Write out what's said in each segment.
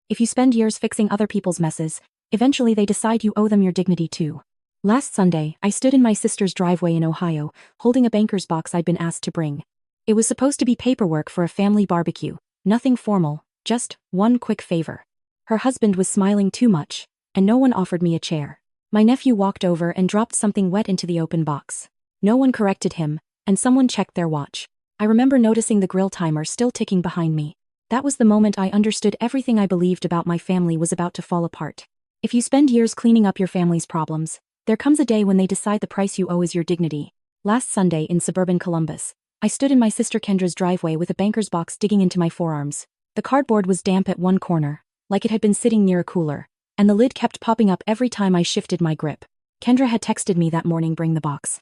If you spend years fixing other people's messes, eventually they decide you owe them your dignity too. Last Sunday, I stood in my sister's driveway in Ohio, holding a banker's box I'd been asked to bring. It was supposed to be paperwork for a family barbecue, nothing formal, just one quick favor. Her husband was smiling too much, and no one offered me a chair. My nephew walked over and dropped something wet into the open box. No one corrected him, and someone checked their watch. I remember noticing the grill timer still ticking behind me. That was the moment I understood everything I believed about my family was about to fall apart. If you spend years cleaning up your family's problems, there comes a day when they decide the price you owe is your dignity. Last Sunday in suburban Columbus, I stood in my sister Kendra's driveway with a banker's box digging into my forearms. The cardboard was damp at one corner, like it had been sitting near a cooler, and the lid kept popping up every time I shifted my grip. Kendra had texted me that morning, "Bring the box.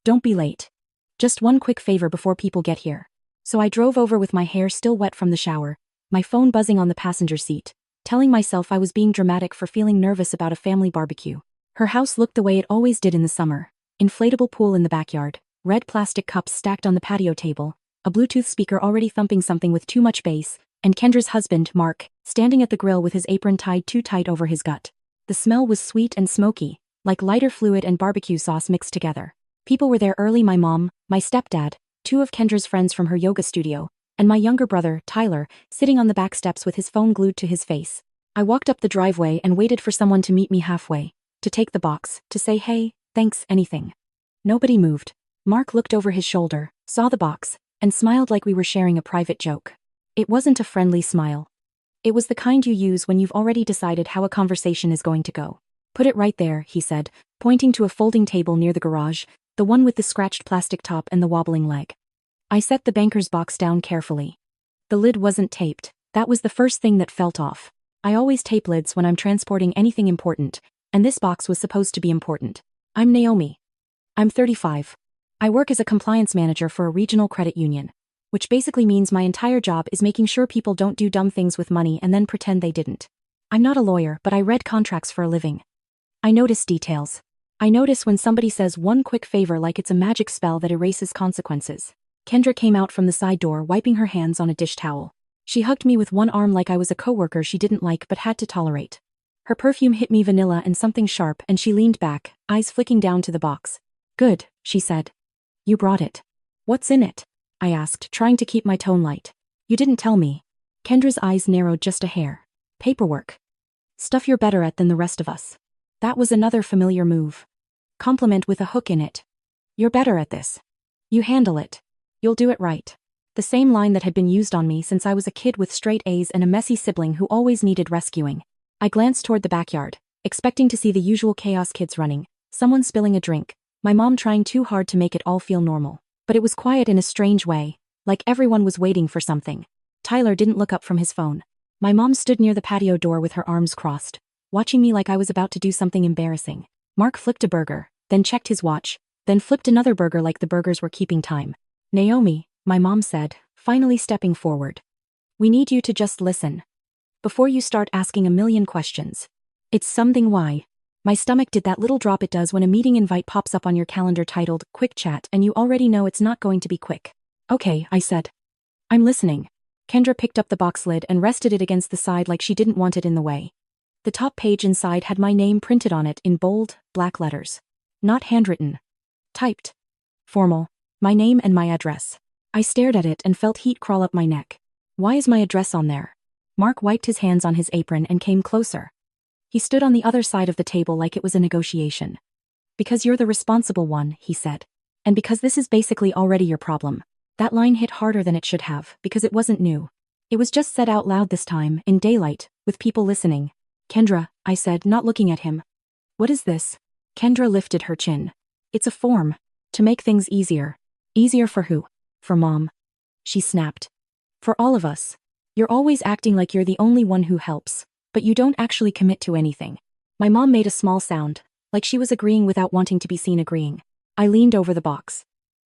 Don't be late. Just one quick favor before people get here." So I drove over with my hair still wet from the shower, my phone buzzing on the passenger seat, telling myself I was being dramatic for feeling nervous about a family barbecue. Her house looked the way it always did in the summer. Inflatable pool in the backyard, red plastic cups stacked on the patio table, a Bluetooth speaker already thumping something with too much bass, and Kendra's husband, Mark, standing at the grill with his apron tied too tight over his gut. The smell was sweet and smoky, like lighter fluid and barbecue sauce mixed together. People were there early: my mom, my stepdad, two of Kendra's friends from her yoga studio, and my younger brother, Tyler, sitting on the back steps with his phone glued to his face. I walked up the driveway and waited for someone to meet me halfway, to take the box, to say hey, thanks, anything. Nobody moved. Mark looked over his shoulder, saw the box, and smiled like we were sharing a private joke. It wasn't a friendly smile. It was the kind you use when you've already decided how a conversation is going to go. "Put it right there," he said, pointing to a folding table near the garage, the one with the scratched plastic top and the wobbling leg. I set the banker's box down carefully. The lid wasn't taped. That was the first thing that felt off. I always tape lids when I'm transporting anything important, and this box was supposed to be important. I'm Naomi. I'm 35. I work as a compliance manager for a regional credit union, which basically means my entire job is making sure people don't do dumb things with money and then pretend they didn't. I'm not a lawyer, but I read contracts for a living. I notice details. I notice when somebody says one quick favor like it's a magic spell that erases consequences. Kendra came out from the side door, wiping her hands on a dish towel. She hugged me with one arm like I was a coworker she didn't like but had to tolerate. Her perfume hit me vanilla and something sharp, and she leaned back, eyes flicking down to the box. "Good," she said. "You brought it. What's in it?" I asked, trying to keep my tone light. "You didn't tell me." Kendra's eyes narrowed just a hair. "Paperwork. Stuff you're better at than the rest of us." That was another familiar move. Compliment with a hook in it. "You're better at this. You handle it. You'll do it right." The same line that had been used on me since I was a kid with straight A's and a messy sibling who always needed rescuing. I glanced toward the backyard, expecting to see the usual chaos: kids running, someone spilling a drink, my mom trying too hard to make it all feel normal. But it was quiet in a strange way, like everyone was waiting for something. Tyler didn't look up from his phone. My mom stood near the patio door with her arms crossed, watching me like I was about to do something embarrassing. Mark flicked a burger, then checked his watch, then flipped another burger like the burgers were keeping time. "Naomi," my mom said, finally stepping forward. "We need you to just listen. Before you start asking a million questions. It's something why." My stomach did that little drop it does when a meeting invite pops up on your calendar titled "Quick Chat" and you already know it's not going to be quick. "Okay," I said. "I'm listening." Kendra picked up the box lid and rested it against the side like she didn't want it in the way. The top page inside had my name printed on it in bold, black letters. Not handwritten. Typed. Formal. My name and my address. I stared at it and felt heat crawl up my neck. "Why is my address on there?" Mark wiped his hands on his apron and came closer. He stood on the other side of the table like it was a negotiation. "Because you're the responsible one," he said. "And because this is basically already your problem." That line hit harder than it should have, because it wasn't new. It was just said out loud this time, in daylight, with people listening. "Kendra," I said, not looking at him. "What is this?" Kendra lifted her chin. "It's a form. To make things easier." "Easier for who?" "For Mom." She snapped. "For all of us. You're always acting like you're the only one who helps, but you don't actually commit to anything." My mom made a small sound, like she was agreeing without wanting to be seen agreeing. I leaned over the box.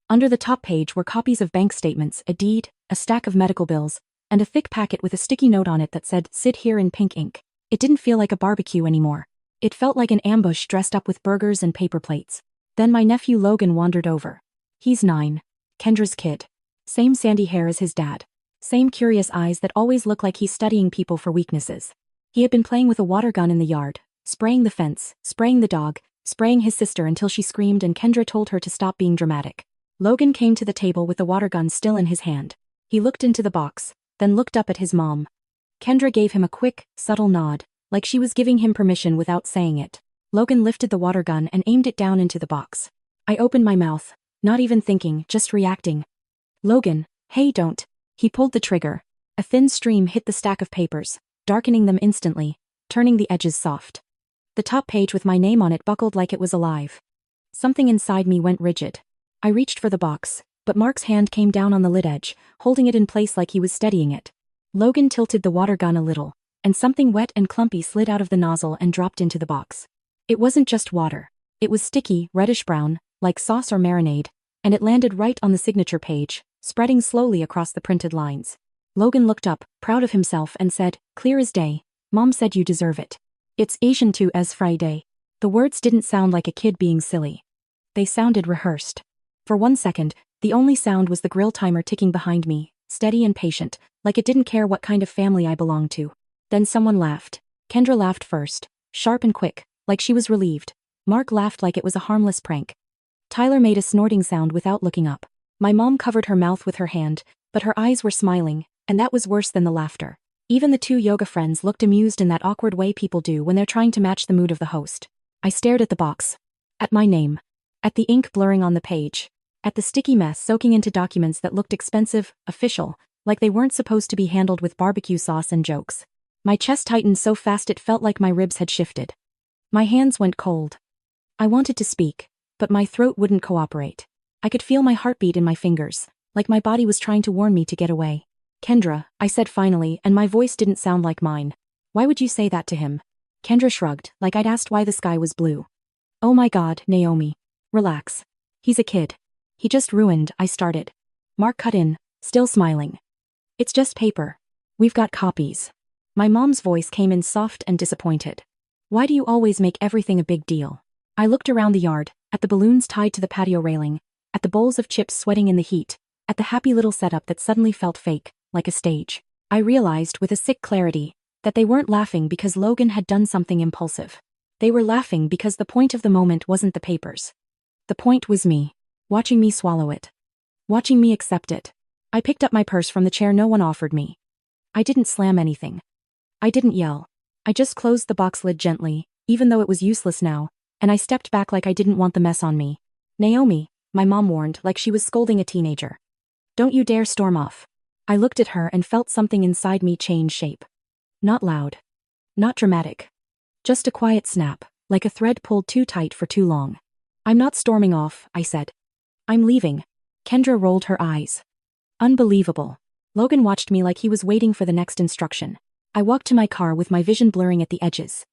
Under the top page were copies of bank statements, a deed, a stack of medical bills, and a thick packet with a sticky note on it that said, "Sit here," in pink ink. It didn't feel like a barbecue anymore. It felt like an ambush dressed up with burgers and paper plates. Then my nephew Logan wandered over. He's 9. Kendra's kid. Same sandy hair as his dad. Same curious eyes that always look like he's studying people for weaknesses. He had been playing with a water gun in the yard, spraying the fence, spraying the dog, spraying his sister until she screamed and Kendra told her to stop being dramatic. Logan came to the table with the water gun still in his hand. He looked into the box, then looked up at his mom. Kendra gave him a quick, subtle nod, like she was giving him permission without saying it. Logan lifted the water gun and aimed it down into the box. I opened my mouth, not even thinking, just reacting. Logan, hey, don't. He pulled the trigger. A thin stream hit the stack of papers, darkening them instantly, turning the edges soft. The top page with my name on it buckled like it was alive. Something inside me went rigid. I reached for the box, but Mark's hand came down on the lid edge, holding it in place like he was steadying it. Logan tilted the water gun a little, and something wet and clumpy slid out of the nozzle and dropped into the box. It wasn't just water. It was sticky, reddish-brown, like sauce or marinade, and it landed right on the signature page, spreading slowly across the printed lines. Logan looked up, proud of himself, and said, "Clear as day. Mom said you deserve it. It's Asian too as Friday." The words didn't sound like a kid being silly. They sounded rehearsed. For 1 second, the only sound was the grill timer ticking behind me, steady and patient, like it didn't care what kind of family I belonged to. Then someone laughed. Kendra laughed first, sharp and quick, like she was relieved. Mark laughed like it was a harmless prank. Tyler made a snorting sound without looking up. My mom covered her mouth with her hand, but her eyes were smiling, and that was worse than the laughter. Even the 2 yoga friends looked amused in that awkward way people do when they're trying to match the mood of the host. I stared at the box. At my name. At the ink blurring on the page. At the sticky mess soaking into documents that looked expensive, official, like they weren't supposed to be handled with barbecue sauce and jokes. My chest tightened so fast it felt like my ribs had shifted. My hands went cold. I wanted to speak, but my throat wouldn't cooperate. I could feel my heartbeat in my fingers, like my body was trying to warn me to get away. "Kendra," I said finally, and my voice didn't sound like mine. "Why would you say that to him?" Kendra shrugged, like I'd asked why the sky was blue. "Oh my God, Naomi. Relax. He's a kid. He just ruined," I started. Mark cut in, still smiling. "It's just paper. We've got copies." My mom's voice came in soft and disappointed. "Why do you always make everything a big deal?" I looked around the yard, at the balloons tied to the patio railing, at the bowls of chips sweating in the heat, at the happy little setup that suddenly felt fake, like a stage. I realized with a sick clarity that they weren't laughing because Logan had done something impulsive. They were laughing because the point of the moment wasn't the papers. The point was me, watching me swallow it. Watching me accept it. I picked up my purse from the chair no one offered me. I didn't slam anything. I didn't yell. I just closed the box lid gently, even though it was useless now, and I stepped back like I didn't want the mess on me. "Naomi," my mom warned, like she was scolding a teenager. "Don't you dare storm off." I looked at her and felt something inside me change shape. Not loud. Not dramatic. Just a quiet snap, like a thread pulled too tight for too long. "I'm not storming off," I said. "I'm leaving." Kendra rolled her eyes. Unbelievable. Logan watched me like he was waiting for the next instruction. I walked to my car with my vision blurring at the edges.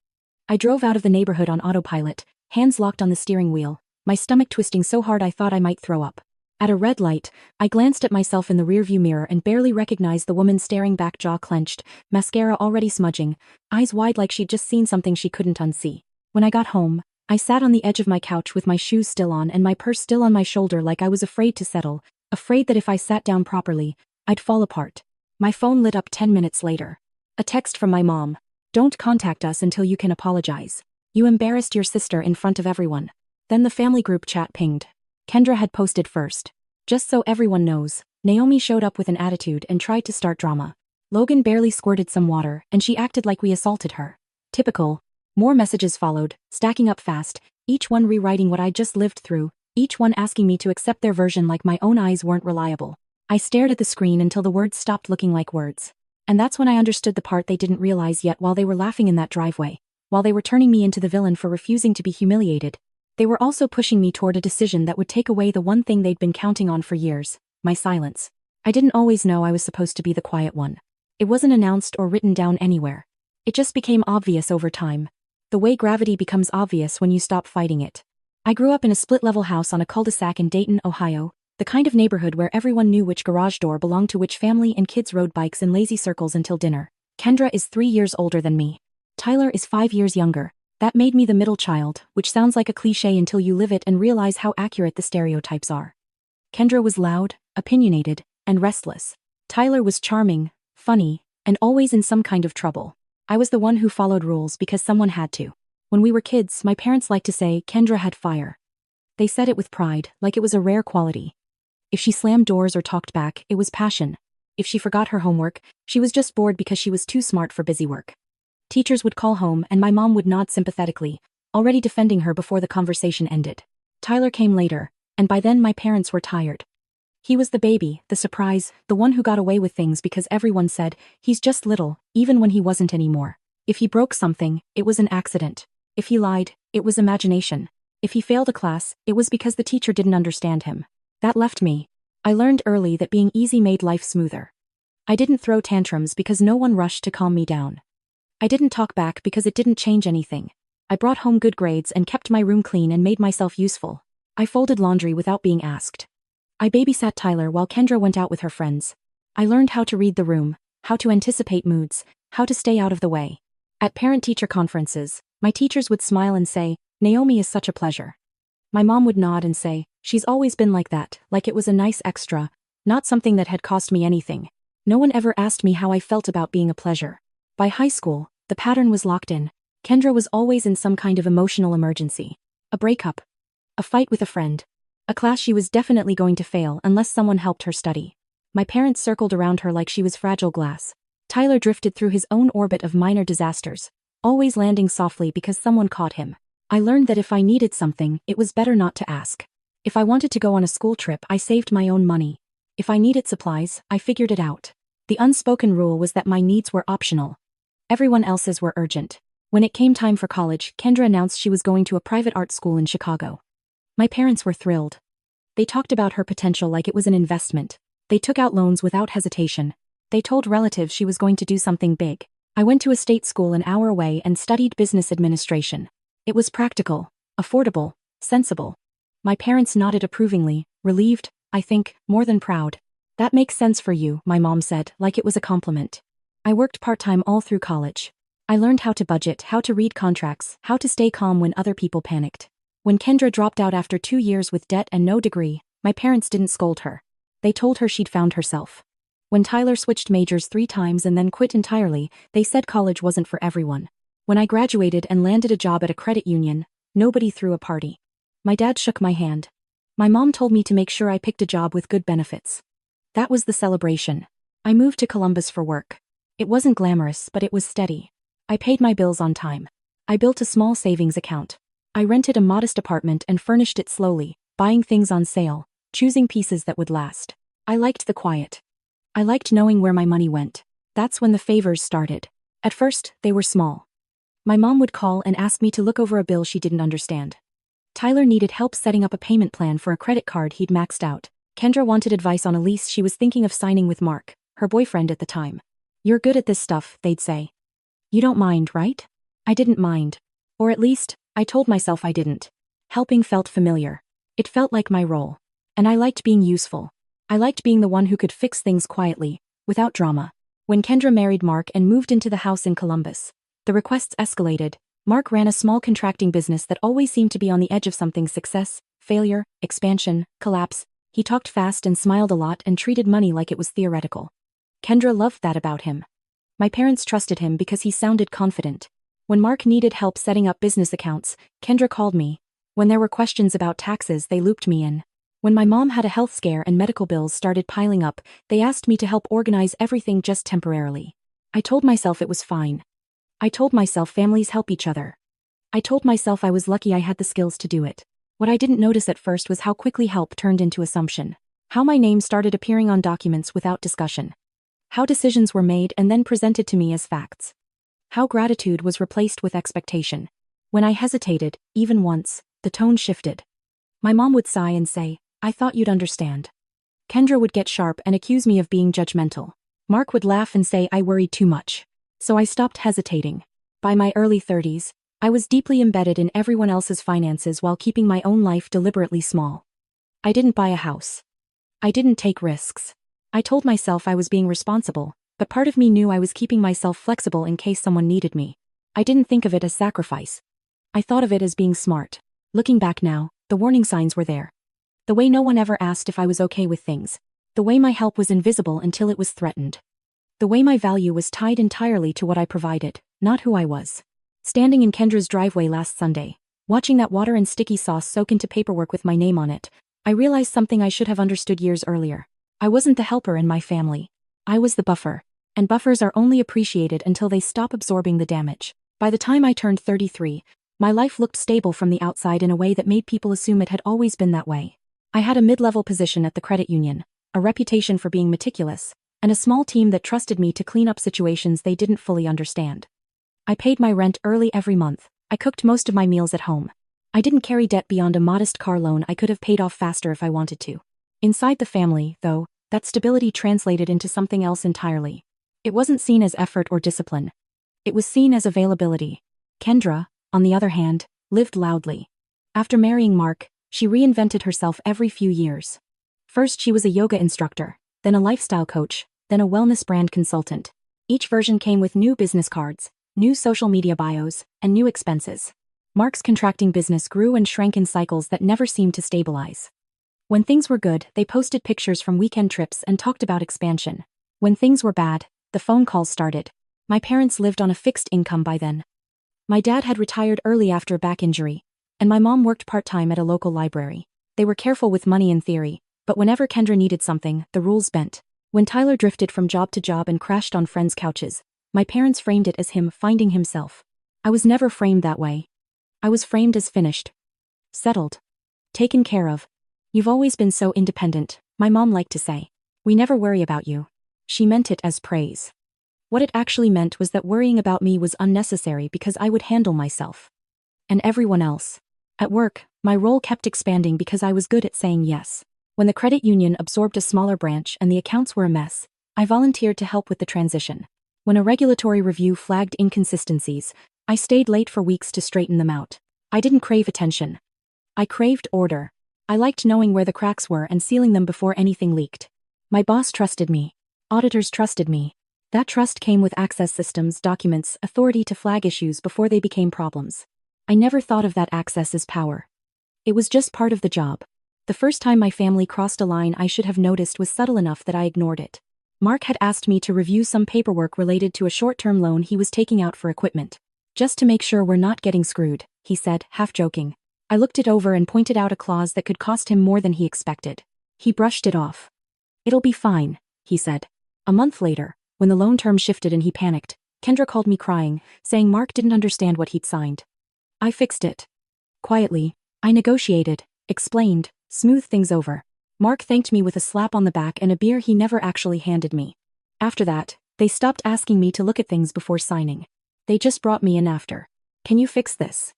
I drove out of the neighborhood on autopilot, hands locked on the steering wheel, my stomach twisting so hard I thought I might throw up. At a red light, I glanced at myself in the rearview mirror and barely recognized the woman staring back, jaw clenched, mascara already smudging, eyes wide like she'd just seen something she couldn't unsee. When I got home, I sat on the edge of my couch with my shoes still on and my purse still on my shoulder like I was afraid to settle, afraid that if I sat down properly, I'd fall apart. My phone lit up 10 minutes later. A text from my mom. "Don't contact us until you can apologize. You embarrassed your sister in front of everyone." Then the family group chat pinged. Kendra had posted first. "Just so everyone knows, Naomi showed up with an attitude and tried to start drama. Logan barely squirted some water and she acted like we assaulted her. Typical." More messages followed, stacking up fast, each one rewriting what I'd just lived through, each one asking me to accept their version like my own eyes weren't reliable. I stared at the screen until the words stopped looking like words. And that's when I understood the part they didn't realize yet. While they were laughing in that driveway, while they were turning me into the villain for refusing to be humiliated, they were also pushing me toward a decision that would take away the one thing they'd been counting on for years, my silence. I didn't always know I was supposed to be the quiet one. It wasn't announced or written down anywhere. It just became obvious over time. The way gravity becomes obvious when you stop fighting it. I grew up in a split-level house on a cul-de-sac in Dayton, Ohio, the kind of neighborhood where everyone knew which garage door belonged to which family and kids rode bikes in lazy circles until dinner. Kendra is 3 years older than me. Tyler is 5 years younger. That made me the middle child, which sounds like a cliche until you live it and realize how accurate the stereotypes are. Kendra was loud, opinionated, and restless. Tyler was charming, funny, and always in some kind of trouble. I was the one who followed rules because someone had to. When we were kids, my parents liked to say Kendra had fire. They said it with pride, like it was a rare quality. If she slammed doors or talked back, it was passion. If she forgot her homework, she was just bored because she was too smart for busy work. Teachers would call home and my mom would nod sympathetically, already defending her before the conversation ended. Tyler came later, and by then my parents were tired. He was the baby, the surprise, the one who got away with things because everyone said, he's just little, even when he wasn't anymore. If he broke something, it was an accident. If he lied, it was imagination. If he failed a class, it was because the teacher didn't understand him. That left me. I learned early that being easy made life smoother. I didn't throw tantrums because no one rushed to calm me down. I didn't talk back because it didn't change anything. I brought home good grades and kept my room clean and made myself useful. I folded laundry without being asked. I babysat Tyler while Kendra went out with her friends. I learned how to read the room, how to anticipate moods, how to stay out of the way. At parent-teacher conferences, my teachers would smile and say, Naomi is such a pleasure. My mom would nod and say, she's always been like that, like it was a nice extra, not something that had cost me anything. No one ever asked me how I felt about being a pleasure. By high school, the pattern was locked in. Kendra was always in some kind of emotional emergency. A breakup. A fight with a friend. A class she was definitely going to fail unless someone helped her study. My parents circled around her like she was fragile glass. Tyler drifted through his own orbit of minor disasters, always landing softly because someone caught him. I learned that if I needed something, it was better not to ask. If I wanted to go on a school trip, I saved my own money. If I needed supplies, I figured it out. The unspoken rule was that my needs were optional. Everyone else's were urgent. When it came time for college, Kendra announced she was going to a private art school in Chicago. My parents were thrilled. They talked about her potential like it was an investment. They took out loans without hesitation. They told relatives she was going to do something big. I went to a state school an hour away and studied business administration. It was practical, affordable, sensible. My parents nodded approvingly, relieved, I think, more than proud. That makes sense for you, my mom said, like it was a compliment. I worked part-time all through college. I learned how to budget, how to read contracts, how to stay calm when other people panicked. When Kendra dropped out after 2 years with debt and no degree, my parents didn't scold her. They told her she'd found herself. When Tyler switched majors 3 times and then quit entirely, they said college wasn't for everyone. When I graduated and landed a job at a credit union, nobody threw a party. My dad shook my hand. My mom told me to make sure I picked a job with good benefits. That was the celebration. I moved to Columbus for work. It wasn't glamorous, but it was steady. I paid my bills on time. I built a small savings account. I rented a modest apartment and furnished it slowly, buying things on sale, choosing pieces that would last. I liked the quiet. I liked knowing where my money went. That's when the favors started. At first, they were small. My mom would call and ask me to look over a bill she didn't understand. Tyler needed help setting up a payment plan for a credit card he'd maxed out. Kendra wanted advice on a lease she was thinking of signing with Mark, her boyfriend at the time. You're good at this stuff, they'd say. You don't mind, right? I didn't mind. Or at least, I told myself I didn't. Helping felt familiar. It felt like my role. And I liked being useful. I liked being the one who could fix things quietly, without drama. When Kendra married Mark and moved into the house in Columbus, the requests escalated. Mark ran a small contracting business that always seemed to be on the edge of something: success, failure, expansion, collapse. He talked fast and smiled a lot and treated money like it was theoretical. Kendra loved that about him. My parents trusted him because he sounded confident. When Mark needed help setting up business accounts, Kendra called me. When there were questions about taxes, they looped me in. When my mom had a health scare and medical bills started piling up, they asked me to help organize everything just temporarily. I told myself it was fine. I told myself families help each other. I told myself I was lucky I had the skills to do it. What I didn't notice at first was how quickly help turned into assumption. How my name started appearing on documents without discussion. How decisions were made and then presented to me as facts. How gratitude was replaced with expectation. When I hesitated, even once, the tone shifted. My mom would sigh and say, I thought you'd understand. Kendra would get sharp and accuse me of being judgmental. Mark would laugh and say I worried too much. So I stopped hesitating. By my early 30s, I was deeply embedded in everyone else's finances while keeping my own life deliberately small. I didn't buy a house. I didn't take risks. I told myself I was being responsible, but part of me knew I was keeping myself flexible in case someone needed me. I didn't think of it as sacrifice. I thought of it as being smart. Looking back now, the warning signs were there. The way no one ever asked if I was okay with things. The way my help was invisible until it was threatened. The way my value was tied entirely to what I provided, not who I was. Standing in Kendra's driveway last Sunday, watching that water and sticky sauce soak into paperwork with my name on it, I realized something I should have understood years earlier. I wasn't the helper in my family. I was the buffer. And buffers are only appreciated until they stop absorbing the damage. By the time I turned 33, my life looked stable from the outside in a way that made people assume it had always been that way. I had a mid-level position at the credit union, a reputation for being meticulous, and a small team that trusted me to clean up situations they didn't fully understand. I paid my rent early every month. I cooked most of my meals at home. I didn't carry debt beyond a modest car loan I could have paid off faster if I wanted to. Inside the family, though, that stability translated into something else entirely. It wasn't seen as effort or discipline. It was seen as availability. Kendra, on the other hand, lived loudly. After marrying Mark, she reinvented herself every few years. First she was a yoga instructor, then a lifestyle coach, then a wellness brand consultant. Each version came with new business cards, new social media bios, and new expenses. Mark's contracting business grew and shrank in cycles that never seemed to stabilize. When things were good, they posted pictures from weekend trips and talked about expansion. When things were bad, the phone calls started. My parents lived on a fixed income by then. My dad had retired early after a back injury, and my mom worked part-time at a local library. They were careful with money in theory, but whenever Kendra needed something, the rules bent. When Tyler drifted from job to job and crashed on friends' couches, my parents framed it as him finding himself. I was never framed that way. I was framed as finished. Settled. Taken care of. You've always been so independent, my mom liked to say. We never worry about you. She meant it as praise. What it actually meant was that worrying about me was unnecessary because I would handle myself. And everyone else. At work, my role kept expanding because I was good at saying yes. When the credit union absorbed a smaller branch and the accounts were a mess, I volunteered to help with the transition. When a regulatory review flagged inconsistencies, I stayed late for weeks to straighten them out. I didn't crave attention. I craved order. I liked knowing where the cracks were and sealing them before anything leaked. My boss trusted me. Auditors trusted me. That trust came with access systems, documents, authority to flag issues before they became problems. I never thought of that access as power. It was just part of the job. The first time my family crossed a line I should have noticed was subtle enough that I ignored it. Mark had asked me to review some paperwork related to a short-term loan he was taking out for equipment. Just to make sure we're not getting screwed, he said, half joking. I looked it over and pointed out a clause that could cost him more than he expected. He brushed it off. It'll be fine, he said. A month later, when the loan term shifted and he panicked, Kendra called me crying, saying Mark didn't understand what he'd signed. I fixed it. Quietly, I negotiated, explained, smoothed things over. Mark thanked me with a slap on the back and a beer he never actually handed me. After that, they stopped asking me to look at things before signing. They just brought me in after. Can you fix this?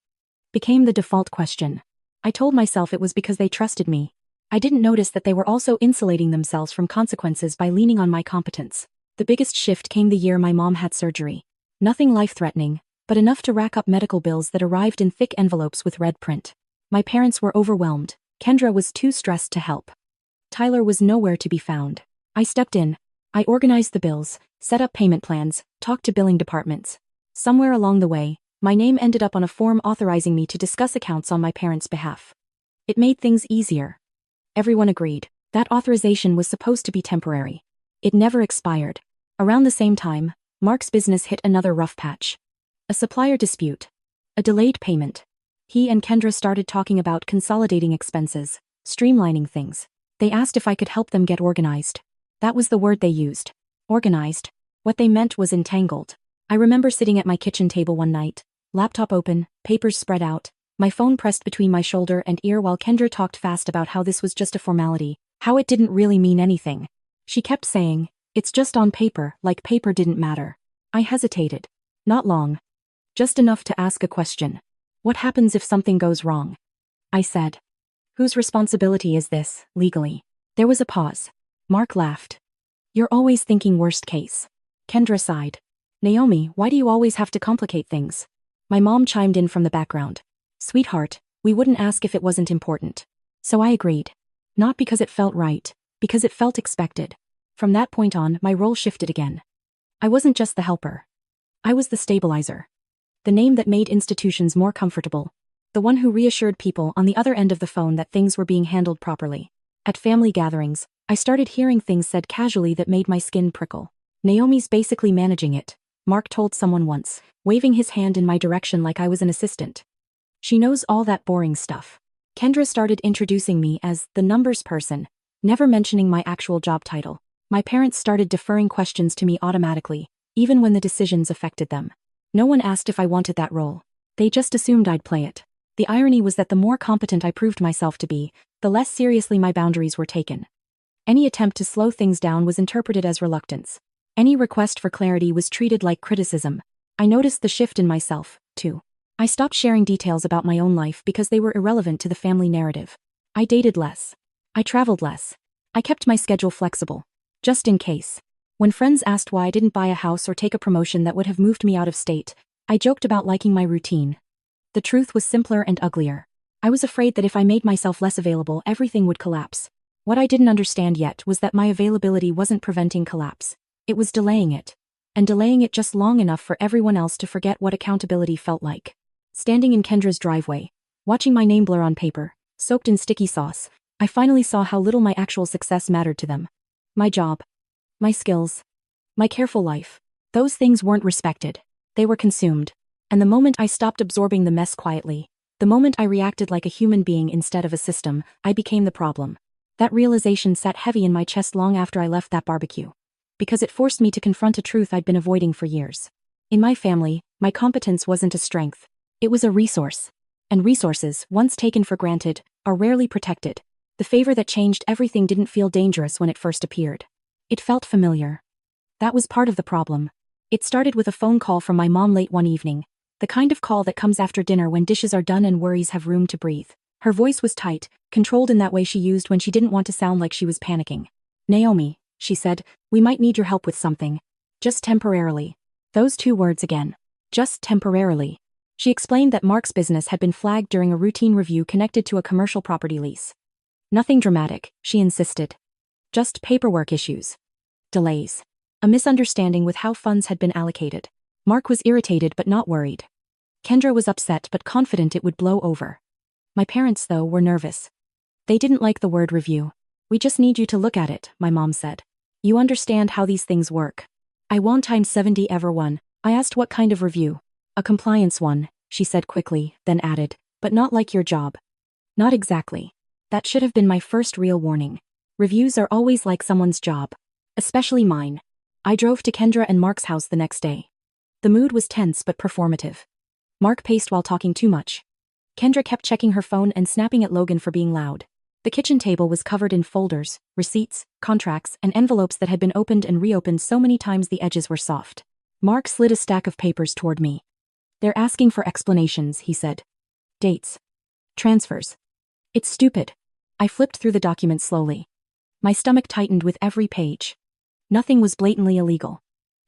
Became the default question. I told myself it was because they trusted me. I didn't notice that they were also insulating themselves from consequences by leaning on my competence. The biggest shift came the year my mom had surgery. Nothing life-threatening, but enough to rack up medical bills that arrived in thick envelopes with red print. My parents were overwhelmed. Kendra was too stressed to help. Tyler was nowhere to be found. I stepped in. I organized the bills, set up payment plans, talked to billing departments. Somewhere along the way, my name ended up on a form authorizing me to discuss accounts on my parents' behalf. It made things easier. Everyone agreed. That authorization was supposed to be temporary. It never expired. Around the same time, Mark's business hit another rough patch. A supplier dispute. A delayed payment. He and Kendra started talking about consolidating expenses, streamlining things. They asked if I could help them get organized. That was the word they used. Organized. What they meant was entangled. I remember sitting at my kitchen table one night, laptop open, papers spread out, my phone pressed between my shoulder and ear while Kendra talked fast about how this was just a formality, how it didn't really mean anything. She kept saying, "It's just on paper," like paper didn't matter. I hesitated. Not long. Just enough to ask a question. What happens if something goes wrong? I said. Whose responsibility is this, legally? There was a pause. Mark laughed. You're always thinking worst case. Kendra sighed. Naomi, why do you always have to complicate things? My mom chimed in from the background. Sweetheart, we wouldn't ask if it wasn't important. So I agreed. Not because it felt right, because it felt expected. From that point on, my role shifted again. I wasn't just the helper. I was the stabilizer. The name that made institutions more comfortable. The one who reassured people on the other end of the phone that things were being handled properly. At family gatherings, I started hearing things said casually that made my skin prickle. Naomi's basically managing it, Mark told someone once, waving his hand in my direction like I was an assistant. She knows all that boring stuff. Kendra started introducing me as the numbers person, never mentioning my actual job title. My parents started deferring questions to me automatically, even when the decisions affected them. No one asked if I wanted that role. They just assumed I'd play it. The irony was that the more competent I proved myself to be, the less seriously my boundaries were taken. Any attempt to slow things down was interpreted as reluctance. Any request for clarity was treated like criticism. I noticed the shift in myself, too. I stopped sharing details about my own life because they were irrelevant to the family narrative. I dated less. I traveled less. I kept my schedule flexible, just in case. When friends asked why I didn't buy a house or take a promotion that would have moved me out of state, I joked about liking my routine. The truth was simpler and uglier. I was afraid that if I made myself less available, everything would collapse. What I didn't understand yet was that my availability wasn't preventing collapse. It was delaying it. And delaying it just long enough for everyone else to forget what accountability felt like. Standing in Kendra's driveway, watching my name blur on paper, soaked in sticky sauce, I finally saw how little my actual success mattered to them. My job. My skills. My careful life. Those things weren't respected. They were consumed. And the moment I stopped absorbing the mess quietly, the moment I reacted like a human being instead of a system, I became the problem. That realization sat heavy in my chest long after I left that barbecue. Because it forced me to confront a truth I'd been avoiding for years. In my family, my competence wasn't a strength. It was a resource. And resources, once taken for granted, are rarely protected. The favor that changed everything didn't feel dangerous when it first appeared. It felt familiar. That was part of the problem. It started with a phone call from my mom late one evening. The kind of call that comes after dinner when dishes are done and worries have room to breathe. Her voice was tight, controlled in that way she used when she didn't want to sound like she was panicking. "Naomi," she said, "we might need your help with something. Just temporarily." Those two words again. Just temporarily. She explained that Mark's business had been flagged during a routine review connected to a commercial property lease. Nothing dramatic, she insisted. Just paperwork issues. Delays. A misunderstanding with how funds had been allocated. Mark was irritated but not worried. Kendra was upset but confident it would blow over. My parents, though, were nervous. They didn't like the word review. "We just need you to look at it," my mom said. "You understand how these things work." I won times 70 ever one. I asked what kind of review. "A compliance one," she said quickly, then added, "but not like your job." Not exactly. That should have been my first real warning. Reviews are always like someone's job. Especially mine. I drove to Kendra and Mark's house the next day. The mood was tense but performative. Mark paced while talking too much. Kendra kept checking her phone and snapping at Logan for being loud. The kitchen table was covered in folders, receipts, contracts, and envelopes that had been opened and reopened so many times the edges were soft. Mark slid a stack of papers toward me. "They're asking for explanations," he said. "Dates. Transfers. It's stupid." I flipped through the documents slowly. My stomach tightened with every page. Nothing was blatantly illegal.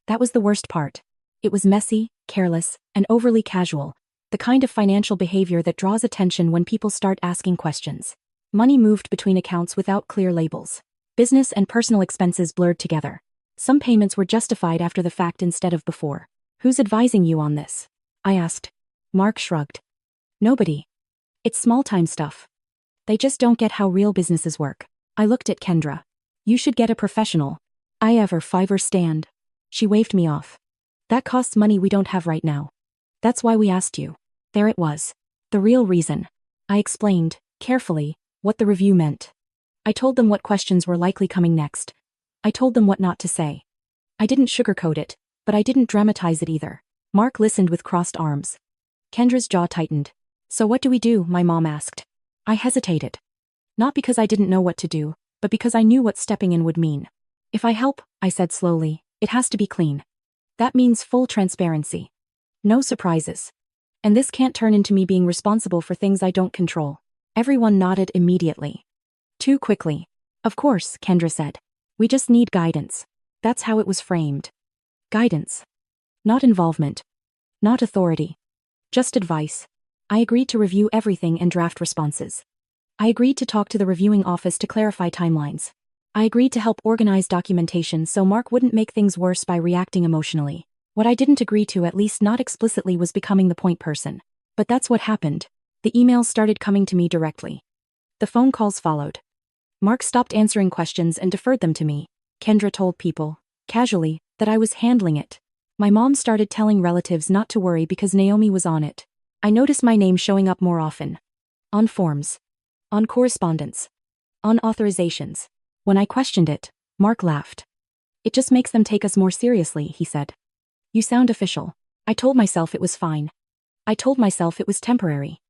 That was the worst part. It was messy, careless, and overly casual, the kind of financial behavior that draws attention when people start asking questions. Money moved between accounts without clear labels. Business and personal expenses blurred together. Some payments were justified after the fact instead of before. "Who's advising you on this?" I asked. Mark shrugged. "Nobody. It's small-time stuff. They just don't get how real businesses work." I looked at Kendra. "You should get a professional." "I ever fiver stand." She waved me off. "That costs money we don't have right now. That's why we asked you." There it was. The real reason. I explained, carefully, what the review meant. I told them what questions were likely coming next. I told them what not to say. I didn't sugarcoat it, but I didn't dramatize it either. Mark listened with crossed arms. Kendra's jaw tightened. "So what do we do?" my mom asked. I hesitated. Not because I didn't know what to do, but because I knew what stepping in would mean. "If I help," I said slowly, "it has to be clean. That means full transparency. No surprises. And this can't turn into me being responsible for things I don't control." Everyone nodded immediately. Too quickly. "Of course," Kendra said. "We just need guidance." That's how it was framed. Guidance. Not involvement. Not authority. Just advice. I agreed to review everything and draft responses. I agreed to talk to the reviewing office to clarify timelines. I agreed to help organize documentation so Mark wouldn't make things worse by reacting emotionally. What I didn't agree to, at least not explicitly, was becoming the point person. But that's what happened. The emails started coming to me directly. The phone calls followed. Mark stopped answering questions and deferred them to me. Kendra told people, casually, That I was handling it. My mom started telling relatives not to worry because Naomi was on it. I noticed my name showing up more often. On forms. On correspondence. On authorizations. When I questioned it, Mark laughed. It just makes them take us more seriously, he said. You sound official. I told myself it was fine. I told myself it was temporary.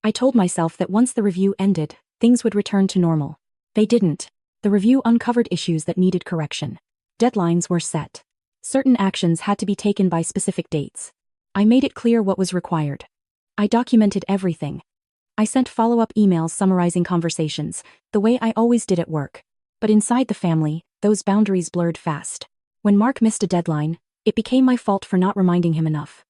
I told myself that once the review ended, things would return to normal. They didn't. The review uncovered issues that needed correction. Deadlines were set. Certain actions had to be taken by specific dates. I made it clear what was required. I documented everything. I sent follow-up emails summarizing conversations, the way I always did at work. But inside the family, those boundaries blurred fast. When Mark missed a deadline, it became my fault for not reminding him enough.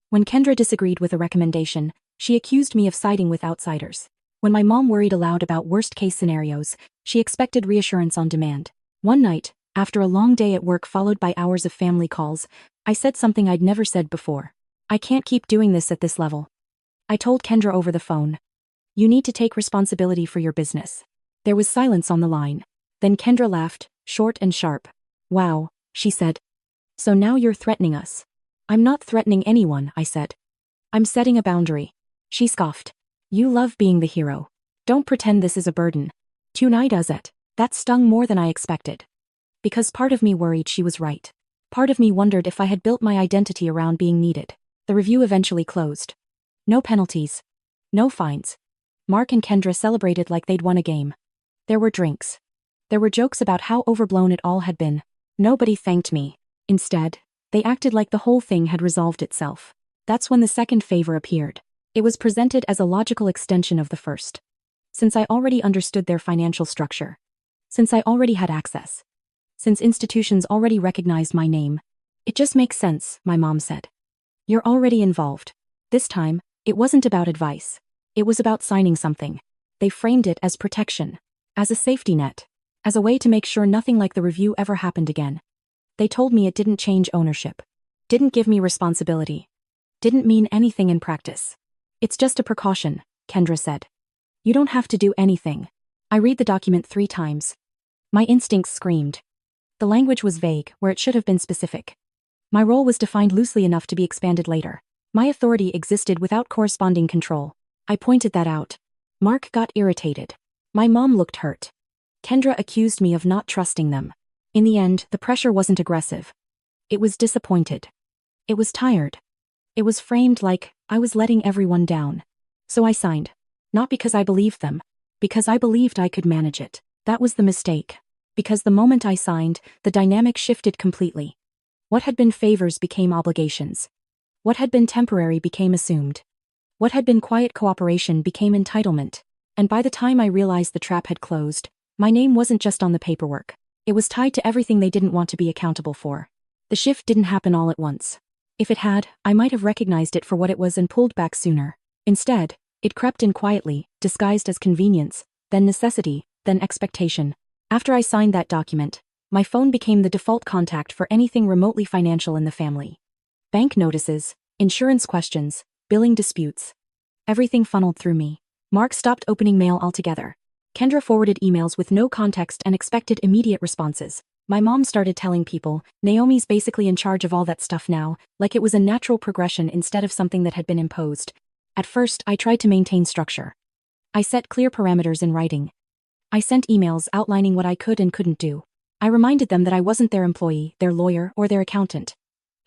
When Kendra disagreed with a recommendation, she accused me of siding with outsiders. When my mom worried aloud about worst-case scenarios, she expected reassurance on demand. One night, after a long day at work followed by hours of family calls, I said something I'd never said before. I can't keep doing this at this level. I told Kendra over the phone. You need to take responsibility for your business. There was silence on the line. Then Kendra laughed, short and sharp. Wow, she said. So now you're threatening us. I'm not threatening anyone, I said. I'm setting a boundary. She scoffed. You love being the hero. Don't pretend this is a burden. Tonight does it. That stung more than I expected. Because part of me worried she was right. Part of me wondered if I had built my identity around being needed. The review eventually closed. No penalties. No fines. Mark and Kendra celebrated like they'd won a game. There were drinks. There were jokes about how overblown it all had been. Nobody thanked me. Instead, they acted like the whole thing had resolved itself. That's when the second favor appeared. It was presented as a logical extension of the first. Since I already understood their financial structure. Since I already had access. Since institutions already recognized my name. It just makes sense, my mom said. You're already involved. This time, it wasn't about advice. It was about signing something. They framed it as protection. As a safety net. As a way to make sure nothing like the review ever happened again. They told me it didn't change ownership. Didn't give me responsibility. Didn't mean anything in practice. It's just a precaution, Kendra said. You don't have to do anything. I read the document 3 times. My instincts screamed. The language was vague, where it should have been specific. My role was defined loosely enough to be expanded later. My authority existed without corresponding control. I pointed that out. Mark got irritated. My mom looked hurt. Kendra accused me of not trusting them. In the end, the pressure wasn't aggressive. It was disappointed. It was tired. It was framed like I was letting everyone down. So I signed. Not because I believed them. Because I believed I could manage it. That was the mistake. Because the moment I signed, the dynamic shifted completely. What had been favors became obligations. What had been temporary became assumed. What had been quiet cooperation became entitlement. And by the time I realized the trap had closed, my name wasn't just on the paperwork. It was tied to everything they didn't want to be accountable for. The shift didn't happen all at once. If it had, I might have recognized it for what it was and pulled back sooner. Instead, it crept in quietly, disguised as convenience, then necessity, then expectation. After I signed that document, my phone became the default contact for anything remotely financial in the family. Bank notices, insurance questions, billing disputes. Everything funneled through me. Mark stopped opening mail altogether. Kendra forwarded emails with no context and expected immediate responses. My mom started telling people, Naomi's basically in charge of all that stuff now, like it was a natural progression instead of something that had been imposed. At first, I tried to maintain structure. I set clear parameters in writing. I sent emails outlining what I could and couldn't do. I reminded them that I wasn't their employee, their lawyer, or their accountant.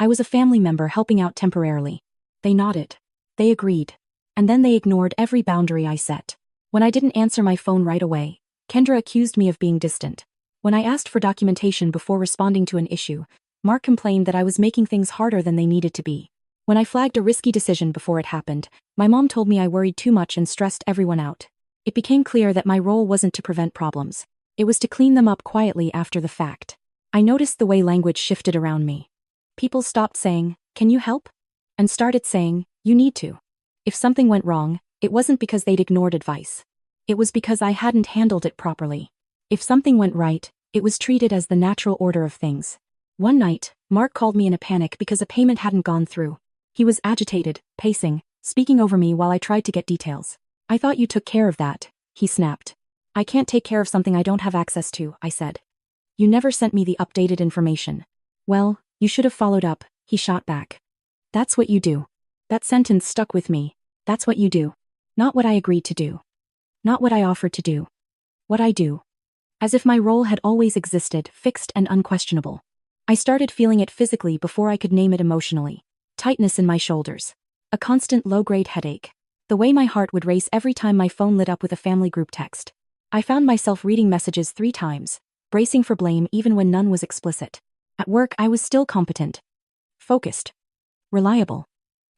I was a family member helping out temporarily. They nodded. They agreed. And then they ignored every boundary I set. When I didn't answer my phone right away, Kendra accused me of being distant. When I asked for documentation before responding to an issue, Mark complained that I was making things harder than they needed to be. When I flagged a risky decision before it happened, my mom told me I worried too much and stressed everyone out. It became clear that my role wasn't to prevent problems. It was to clean them up quietly after the fact. I noticed the way language shifted around me. People stopped saying, "Can you help?" and started saying, "You need to." If something went wrong, it wasn't because they'd ignored advice. It was because I hadn't handled it properly. If something went right, it was treated as the natural order of things. One night, Mark called me in a panic because a payment hadn't gone through. He was agitated, pacing, speaking over me while I tried to get details. "I thought you took care of that," he snapped. "I can't take care of something I don't have access to," I said. "You never sent me the updated information." "Well, You should have followed up, he shot back. That's what you do. That sentence stuck with me. That's what you do. Not what I agreed to do. Not what I offered to do. What I do. As if my role had always existed, fixed and unquestionable. I started feeling it physically before I could name it emotionally. Tightness in my shoulders. A constant low-grade headache. The way my heart would race every time my phone lit up with a family group text. I found myself reading messages 3 times, bracing for blame even when none was explicit. At work, I was still competent. Focused. Reliable.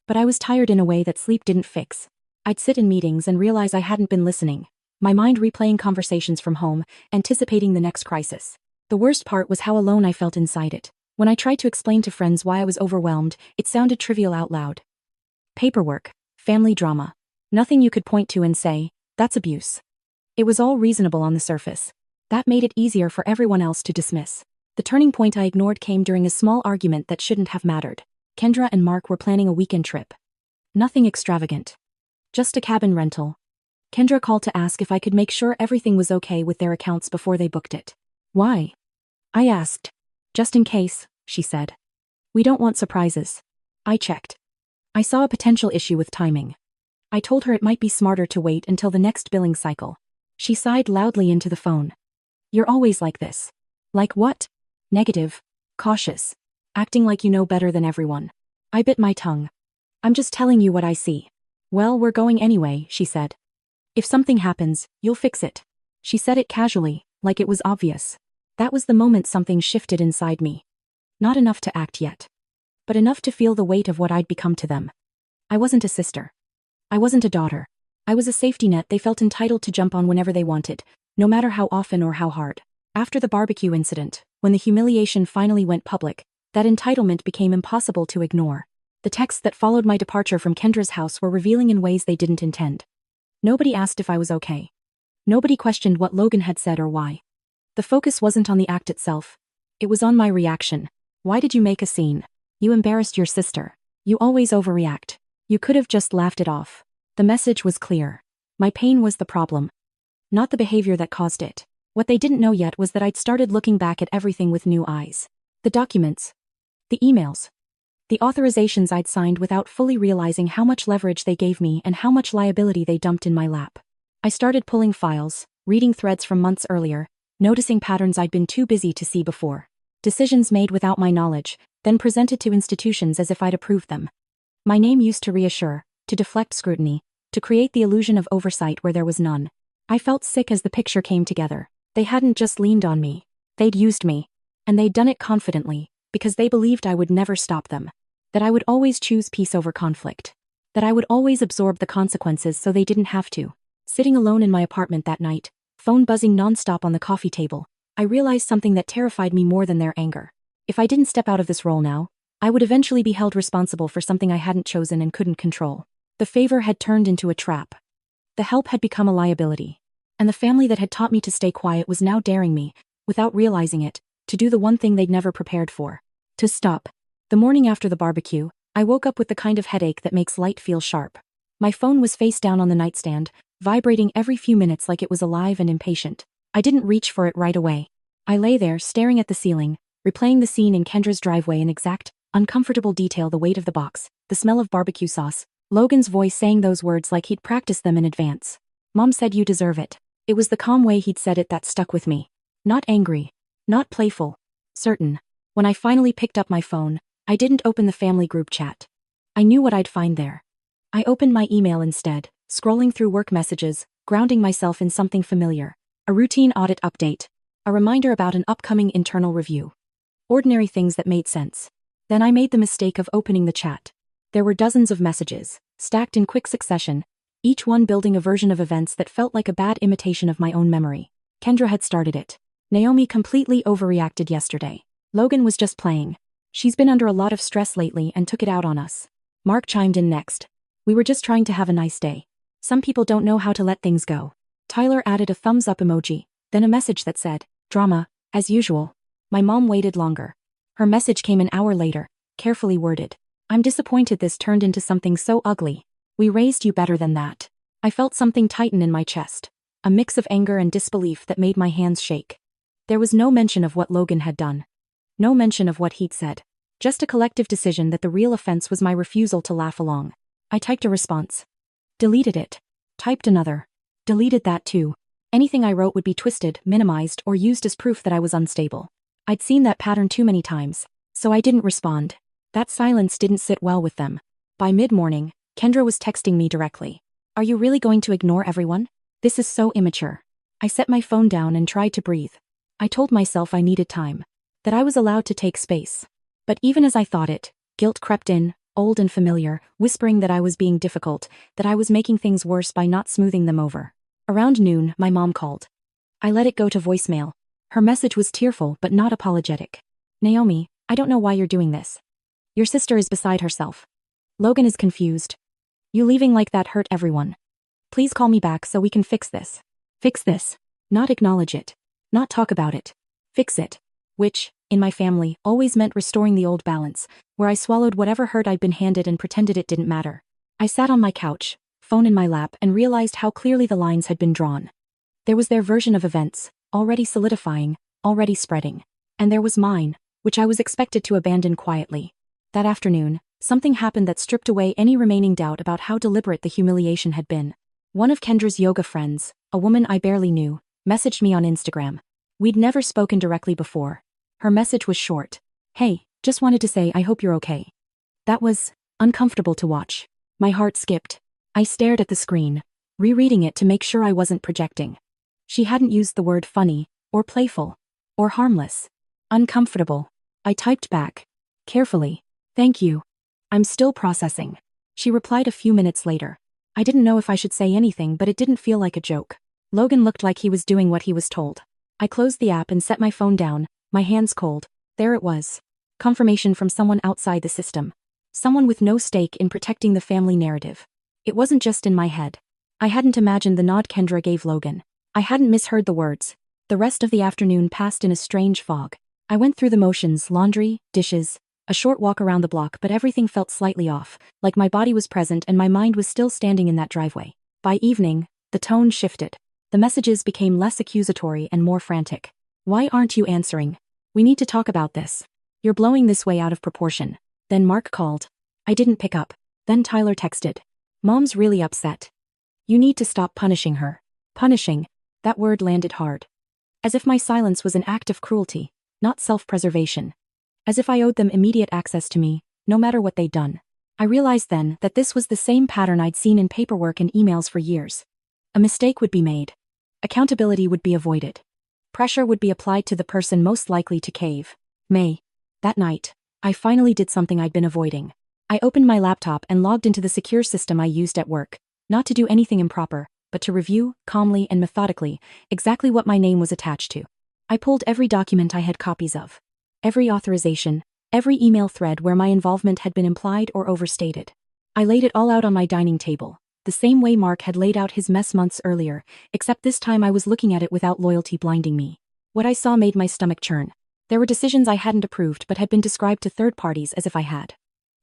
But I was tired in a way that sleep didn't fix. I'd sit in meetings and realize I hadn't been listening, my mind replaying conversations from home, anticipating the next crisis. The worst part was how alone I felt inside it. When I tried to explain to friends why I was overwhelmed, it sounded trivial out loud. Paperwork, family drama. Nothing you could point to and say, that's abuse. It was all reasonable on the surface. That made it easier for everyone else to dismiss. The turning point I ignored came during a small argument that shouldn't have mattered. Kendra and Mark were planning a weekend trip. Nothing extravagant. Just a cabin rental. Kendra called to ask if I could make sure everything was okay with their accounts before they booked it. Why? I asked. Just in case, she said. We don't want surprises. I checked. I saw a potential issue with timing. I told her it might be smarter to wait until the next billing cycle. She sighed loudly into the phone. You're always like this. Like what? Negative. Cautious. Acting like you know better than everyone. I bit my tongue. I'm just telling you what I see. Well, we're going anyway, she said. If something happens, you'll fix it. She said it casually, like it was obvious. That was the moment something shifted inside me. Not enough to act yet. But enough to feel the weight of what I'd become to them. I wasn't a sister. I wasn't a daughter. I was a safety net they felt entitled to jump on whenever they wanted, no matter how often or how hard. After the barbecue incident, when the humiliation finally went public, that entitlement became impossible to ignore. The texts that followed my departure from Kendra's house were revealing in ways they didn't intend. Nobody asked if I was okay. Nobody questioned what Logan had said or why. The focus wasn't on the act itself. It was on my reaction. Why did you make a scene? You embarrassed your sister. You always overreact. You could have just laughed it off. The message was clear. My pain was the problem. Not the behavior that caused it. What they didn't know yet was that I'd started looking back at everything with new eyes. The documents. The emails. The authorizations I'd signed without fully realizing how much leverage they gave me and how much liability they dumped in my lap. I started pulling files, reading threads from months earlier, noticing patterns I'd been too busy to see before. Decisions made without my knowledge, then presented to institutions as if I'd approved them. My name used to reassure, to deflect scrutiny, to create the illusion of oversight where there was none. I felt sick as the picture came together. They hadn't just leaned on me. They'd used me. And they'd done it confidently, because they believed I would never stop them. That I would always choose peace over conflict. That I would always absorb the consequences so they didn't have to. Sitting alone in my apartment that night, phone buzzing nonstop on the coffee table, I realized something that terrified me more than their anger. If I didn't step out of this role now, I would eventually be held responsible for something I hadn't chosen and couldn't control. The favor had turned into a trap. The help had become a liability. And the family that had taught me to stay quiet was now daring me, without realizing it, to do the one thing they'd never prepared for. To stop. The morning after the barbecue, I woke up with the kind of headache that makes light feel sharp. My phone was face down on the nightstand, vibrating every few minutes like it was alive and impatient. I didn't reach for it right away. I lay there, staring at the ceiling, replaying the scene in Kendra's driveway in exact, uncomfortable detail, the weight of the box, the smell of barbecue sauce, Logan's voice saying those words like he'd practiced them in advance. Mom said you deserve it. It was the calm way he'd said it that stuck with me. Not angry. Not playful. Certain. When I finally picked up my phone, I didn't open the family group chat. I knew what I'd find there. I opened my email instead, scrolling through work messages, grounding myself in something familiar. A routine audit update. A reminder about an upcoming internal review. Ordinary things that made sense. Then I made the mistake of opening the chat. There were dozens of messages, stacked in quick succession, each one building a version of events that felt like a bad imitation of my own memory. Kendra had started it. Naomi completely overreacted yesterday. Logan was just playing. She's been under a lot of stress lately and took it out on us. Mark chimed in next. We were just trying to have a nice day. Some people don't know how to let things go. Tyler added a thumbs up emoji, then a message that said, drama, as usual. My mom waited longer. Her message came an hour later, carefully worded. I'm disappointed this turned into something so ugly. We raised you better than that. I felt something tighten in my chest. A mix of anger and disbelief that made my hands shake. There was no mention of what Logan had done. No mention of what he'd said. Just a collective decision that the real offense was my refusal to laugh along. I typed a response. Deleted it. Typed another. Deleted that too. Anything I wrote would be twisted, minimized, or used as proof that I was unstable. I'd seen that pattern too many times, so I didn't respond. That silence didn't sit well with them. By mid-morning, Kendra was texting me directly. Are you really going to ignore everyone? This is so immature. I set my phone down and tried to breathe. I told myself I needed time. That I was allowed to take space. But even as I thought it, guilt crept in, old and familiar, whispering that I was being difficult, that I was making things worse by not smoothing them over. Around noon, my mom called. I let it go to voicemail. Her message was tearful but not apologetic. Naomi, I don't know why you're doing this. Your sister is beside herself. Logan is confused. You leaving like that hurt everyone. Please call me back so we can fix this. Fix this. Not acknowledge it. Not talk about it. Fix it. Which, in my family, always meant restoring the old balance, where I swallowed whatever hurt I'd been handed and pretended it didn't matter. I sat on my couch, phone in my lap, and realized how clearly the lines had been drawn. There was their version of events, already solidifying, already spreading. And there was mine, which I was expected to abandon quietly. That afternoon, something happened that stripped away any remaining doubt about how deliberate the humiliation had been. One of Kendra's yoga friends, a woman I barely knew, messaged me on Instagram. We'd never spoken directly before. Her message was short. Hey, just wanted to say I hope you're okay. That was uncomfortable to watch. My heart skipped. I stared at the screen, rereading it to make sure I wasn't projecting. She hadn't used the word funny, or playful, or harmless. Uncomfortable. I typed back. Carefully. Thank you. I'm still processing. She replied a few minutes later. I didn't know if I should say anything, but it didn't feel like a joke. Logan looked like he was doing what he was told. I closed the app and set my phone down, my hands cold. There it was. Confirmation from someone outside the system. Someone with no stake in protecting the family narrative. It wasn't just in my head. I hadn't imagined the nod Kendra gave Logan. I hadn't misheard the words. The rest of the afternoon passed in a strange fog. I went through the motions, laundry, dishes, a short walk around the block, but everything felt slightly off, like my body was present and my mind was still standing in that driveway. By evening, the tone shifted. The messages became less accusatory and more frantic. Why aren't you answering? We need to talk about this. You're blowing this way out of proportion. Then Mark called. I didn't pick up. Then Tyler texted. Mom's really upset. You need to stop punishing her. Punishing. That word landed hard. As if my silence was an act of cruelty, not self-preservation. As if I owed them immediate access to me, no matter what they'd done. I realized then that this was the same pattern I'd seen in paperwork and emails for years. A mistake would be made. Accountability would be avoided. Pressure would be applied to the person most likely to cave. That night, I finally did something I'd been avoiding. I opened my laptop and logged into the secure system I used at work, not to do anything improper, but to review, calmly and methodically, exactly what my name was attached to. I pulled every document I had copies of. Every authorization, every email thread where my involvement had been implied or overstated. I laid it all out on my dining table, the same way Mark had laid out his mess months earlier, except this time I was looking at it without loyalty blinding me. What I saw made my stomach churn. There were decisions I hadn't approved but had been described to third parties as if I had.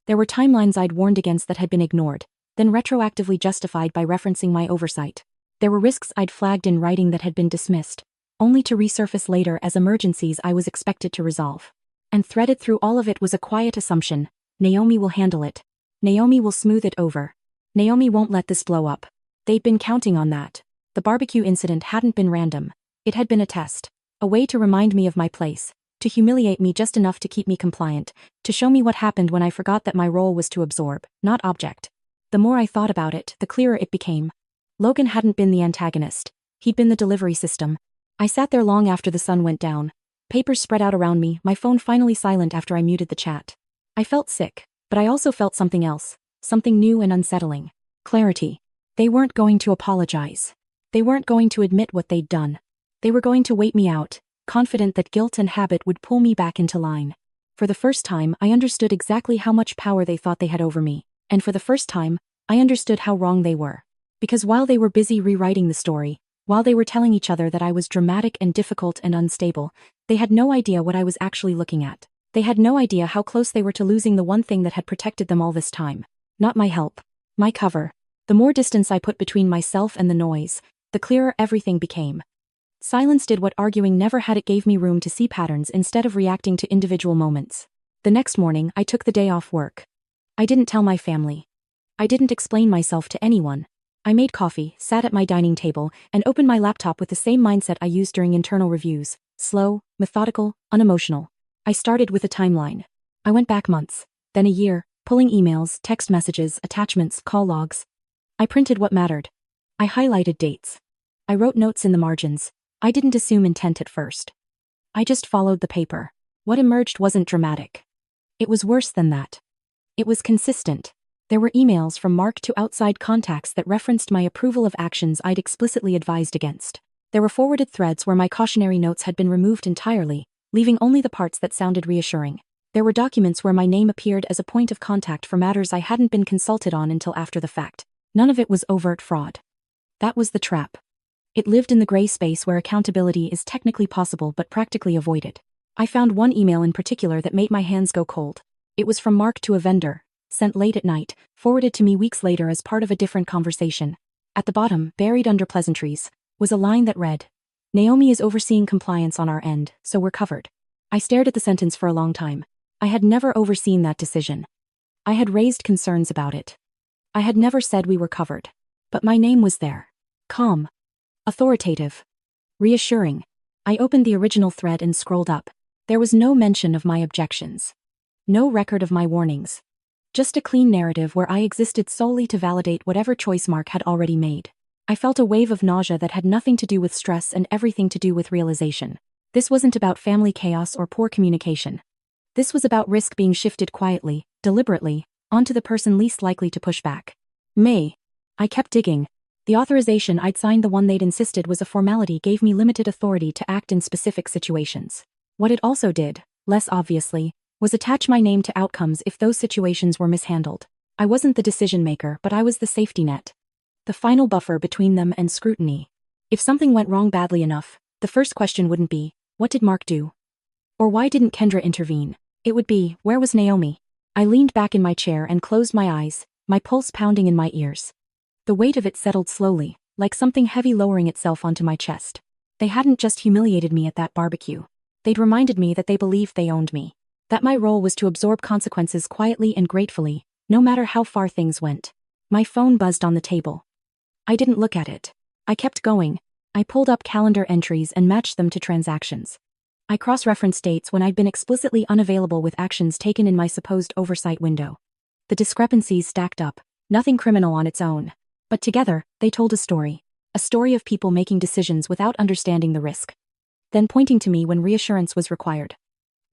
There were timelines I'd warned against that had been ignored, then retroactively justified by referencing my oversight. There were risks I'd flagged in writing that had been dismissed, only to resurface later as emergencies I was expected to resolve. And threaded through all of it was a quiet assumption: Naomi will handle it. Naomi will smooth it over. Naomi won't let this blow up. They'd been counting on that. The barbecue incident hadn't been random. It had been a test. A way to remind me of my place. To humiliate me just enough to keep me compliant. To show me what happened when I forgot that my role was to absorb, not object. The more I thought about it, the clearer it became. Logan hadn't been the antagonist. He'd been the delivery system. I sat there long after the sun went down. Papers spread out around me, my phone finally silent after I muted the chat. I felt sick, but I also felt something else. Something new and unsettling. Clarity. They weren't going to apologize. They weren't going to admit what they'd done. They were going to wait me out, confident that guilt and habit would pull me back into line. For the first time, I understood exactly how much power they thought they had over me. And for the first time, I understood how wrong they were. Because while they were busy rewriting the story, while they were telling each other that I was dramatic and difficult and unstable, they had no idea what I was actually looking at. They had no idea how close they were to losing the one thing that had protected them all this time. Not my help. My cover. The more distance I put between myself and the noise, the clearer everything became. Silence did what arguing never had. It gave me room to see patterns instead of reacting to individual moments. The next morning, I took the day off work. I didn't tell my family. I didn't explain myself to anyone. I made coffee, sat at my dining table, and opened my laptop with the same mindset I used during internal reviews: slow, methodical, unemotional. I started with a timeline. I went back months, then a year, pulling emails, text messages, attachments, call logs. I printed what mattered. I highlighted dates. I wrote notes in the margins. I didn't assume intent at first. I just followed the paper. What emerged wasn't dramatic. It was worse than that. It was consistent. There were emails from Mark to outside contacts that referenced my approval of actions I'd explicitly advised against. There were forwarded threads where my cautionary notes had been removed entirely, leaving only the parts that sounded reassuring. There were documents where my name appeared as a point of contact for matters I hadn't been consulted on until after the fact. None of it was overt fraud. That was the trap. It lived in the gray space where accountability is technically possible but practically avoided. I found one email in particular that made my hands go cold. It was from Mark to a vendor, sent late at night, forwarded to me weeks later as part of a different conversation. At the bottom, buried under pleasantries, was a line that read, "Naomi is overseeing compliance on our end, so we're covered." I stared at the sentence for a long time. I had never overseen that decision. I had raised concerns about it. I had never said we were covered. But my name was there. Calm. Authoritative. Reassuring. I opened the original thread and scrolled up. There was no mention of my objections. No record of my warnings. Just a clean narrative where I existed solely to validate whatever choice Mark had already made. I felt a wave of nausea that had nothing to do with stress and everything to do with realization. This wasn't about family chaos or poor communication. This was about risk being shifted quietly, deliberately, onto the person least likely to push back. I kept digging. The authorization I'd signed, the one they'd insisted was a formality, gave me limited authority to act in specific situations. What it also did, less obviously, was attach my name to outcomes if those situations were mishandled. I wasn't the decision maker, but I was the safety net. The final buffer between them and scrutiny. If something went wrong badly enough, the first question wouldn't be, what did Mark do? Or why didn't Kendra intervene? It would be, where was Naomi? I leaned back in my chair and closed my eyes, my pulse pounding in my ears. The weight of it settled slowly, like something heavy lowering itself onto my chest. They hadn't just humiliated me at that barbecue. They'd reminded me that they believed they owned me. That my role was to absorb consequences quietly and gratefully, no matter how far things went. My phone buzzed on the table. I didn't look at it. I kept going. I pulled up calendar entries and matched them to transactions. I cross-referenced dates when I'd been explicitly unavailable with actions taken in my supposed oversight window. The discrepancies stacked up, nothing criminal on its own. But together, they told a story. A story of people making decisions without understanding the risk. Then pointing to me when reassurance was required.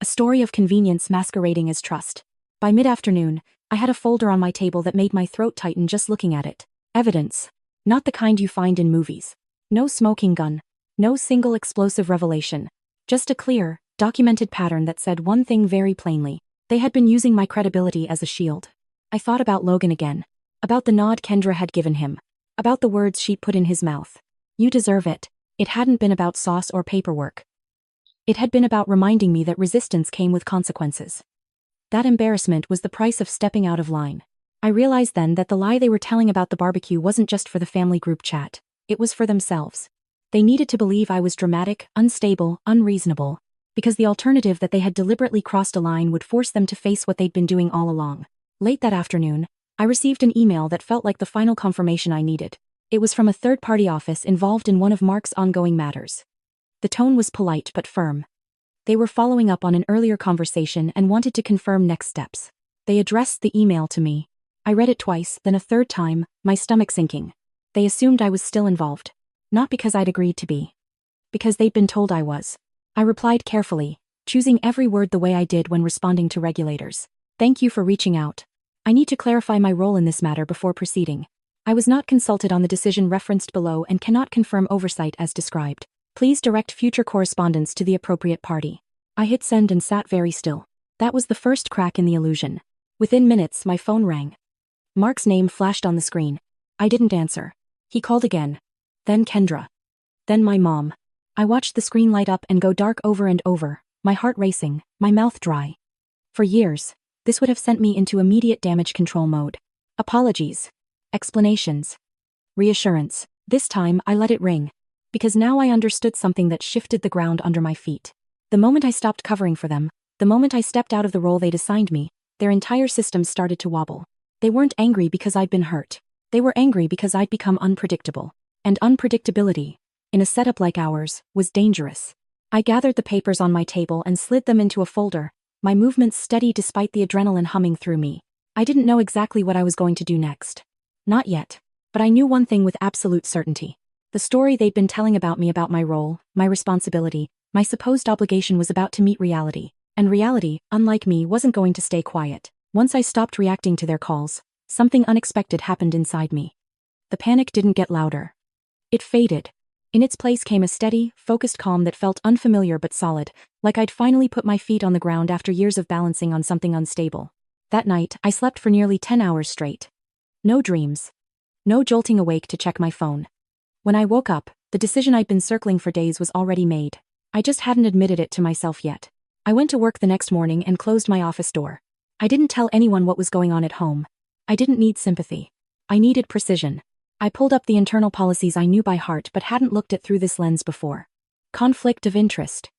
A story of convenience masquerading as trust. By mid-afternoon, I had a folder on my table that made my throat tighten just looking at it. Evidence. Not the kind you find in movies. No smoking gun. No single explosive revelation. Just a clear, documented pattern that said one thing very plainly. They had been using my credibility as a shield. I thought about Logan again. About the nod Kendra had given him. About the words she'd put in his mouth. You deserve it. It hadn't been about sauce or paperwork. It had been about reminding me that resistance came with consequences. That embarrassment was the price of stepping out of line. I realized then that the lie they were telling about the barbecue wasn't just for the family group chat. It was for themselves. They needed to believe I was dramatic, unstable, unreasonable, because the alternative that they had deliberately crossed a line would force them to face what they'd been doing all along. Late that afternoon, I received an email that felt like the final confirmation I needed. It was from a third-party office involved in one of Mark's ongoing matters. The tone was polite but firm. They were following up on an earlier conversation and wanted to confirm next steps. They addressed the email to me. I read it twice, then a third time, my stomach sinking. They assumed I was still involved. Not because I'd agreed to be. Because they'd been told I was. I replied carefully, choosing every word the way I did when responding to regulators. Thank you for reaching out. I need to clarify my role in this matter before proceeding. I was not consulted on the decision referenced below and cannot confirm oversight as described. Please direct future correspondence to the appropriate party. I hit send and sat very still. That was the first crack in the illusion. Within minutes, my phone rang. Mark's name flashed on the screen. I didn't answer. He called again. Then Kendra. Then my mom. I watched the screen light up and go dark over and over, my heart racing, my mouth dry. For years, this would have sent me into immediate damage control mode. Apologies. Explanations. Reassurance. This time, I let it ring. Because now I understood something that shifted the ground under my feet. The moment I stopped covering for them, The moment I stepped out of the role they'd assigned me, their entire system started to wobble. They weren't angry because I'd been hurt. They were angry because I'd become unpredictable. And unpredictability, in a setup like ours, was dangerous. I gathered the papers on my table and slid them into a folder, my movements steady despite the adrenaline humming through me. I didn't know exactly what I was going to do next. Not yet. But I knew one thing with absolute certainty. The story they'd been telling about me, about my role, my responsibility, my supposed obligation, was about to meet reality. And reality, unlike me, wasn't going to stay quiet. Once I stopped reacting to their calls, something unexpected happened inside me. The panic didn't get louder. It faded. In its place came a steady, focused calm that felt unfamiliar but solid, like I'd finally put my feet on the ground after years of balancing on something unstable. That night, I slept for nearly 10 hours straight. No dreams. No jolting awake to check my phone. When I woke up, the decision I'd been circling for days was already made. I just hadn't admitted it to myself yet. I went to work the next morning and closed my office door. I didn't tell anyone what was going on at home. I didn't need sympathy. I needed precision. I pulled up the internal policies I knew by heart but hadn't looked at through this lens before. Conflict of interest.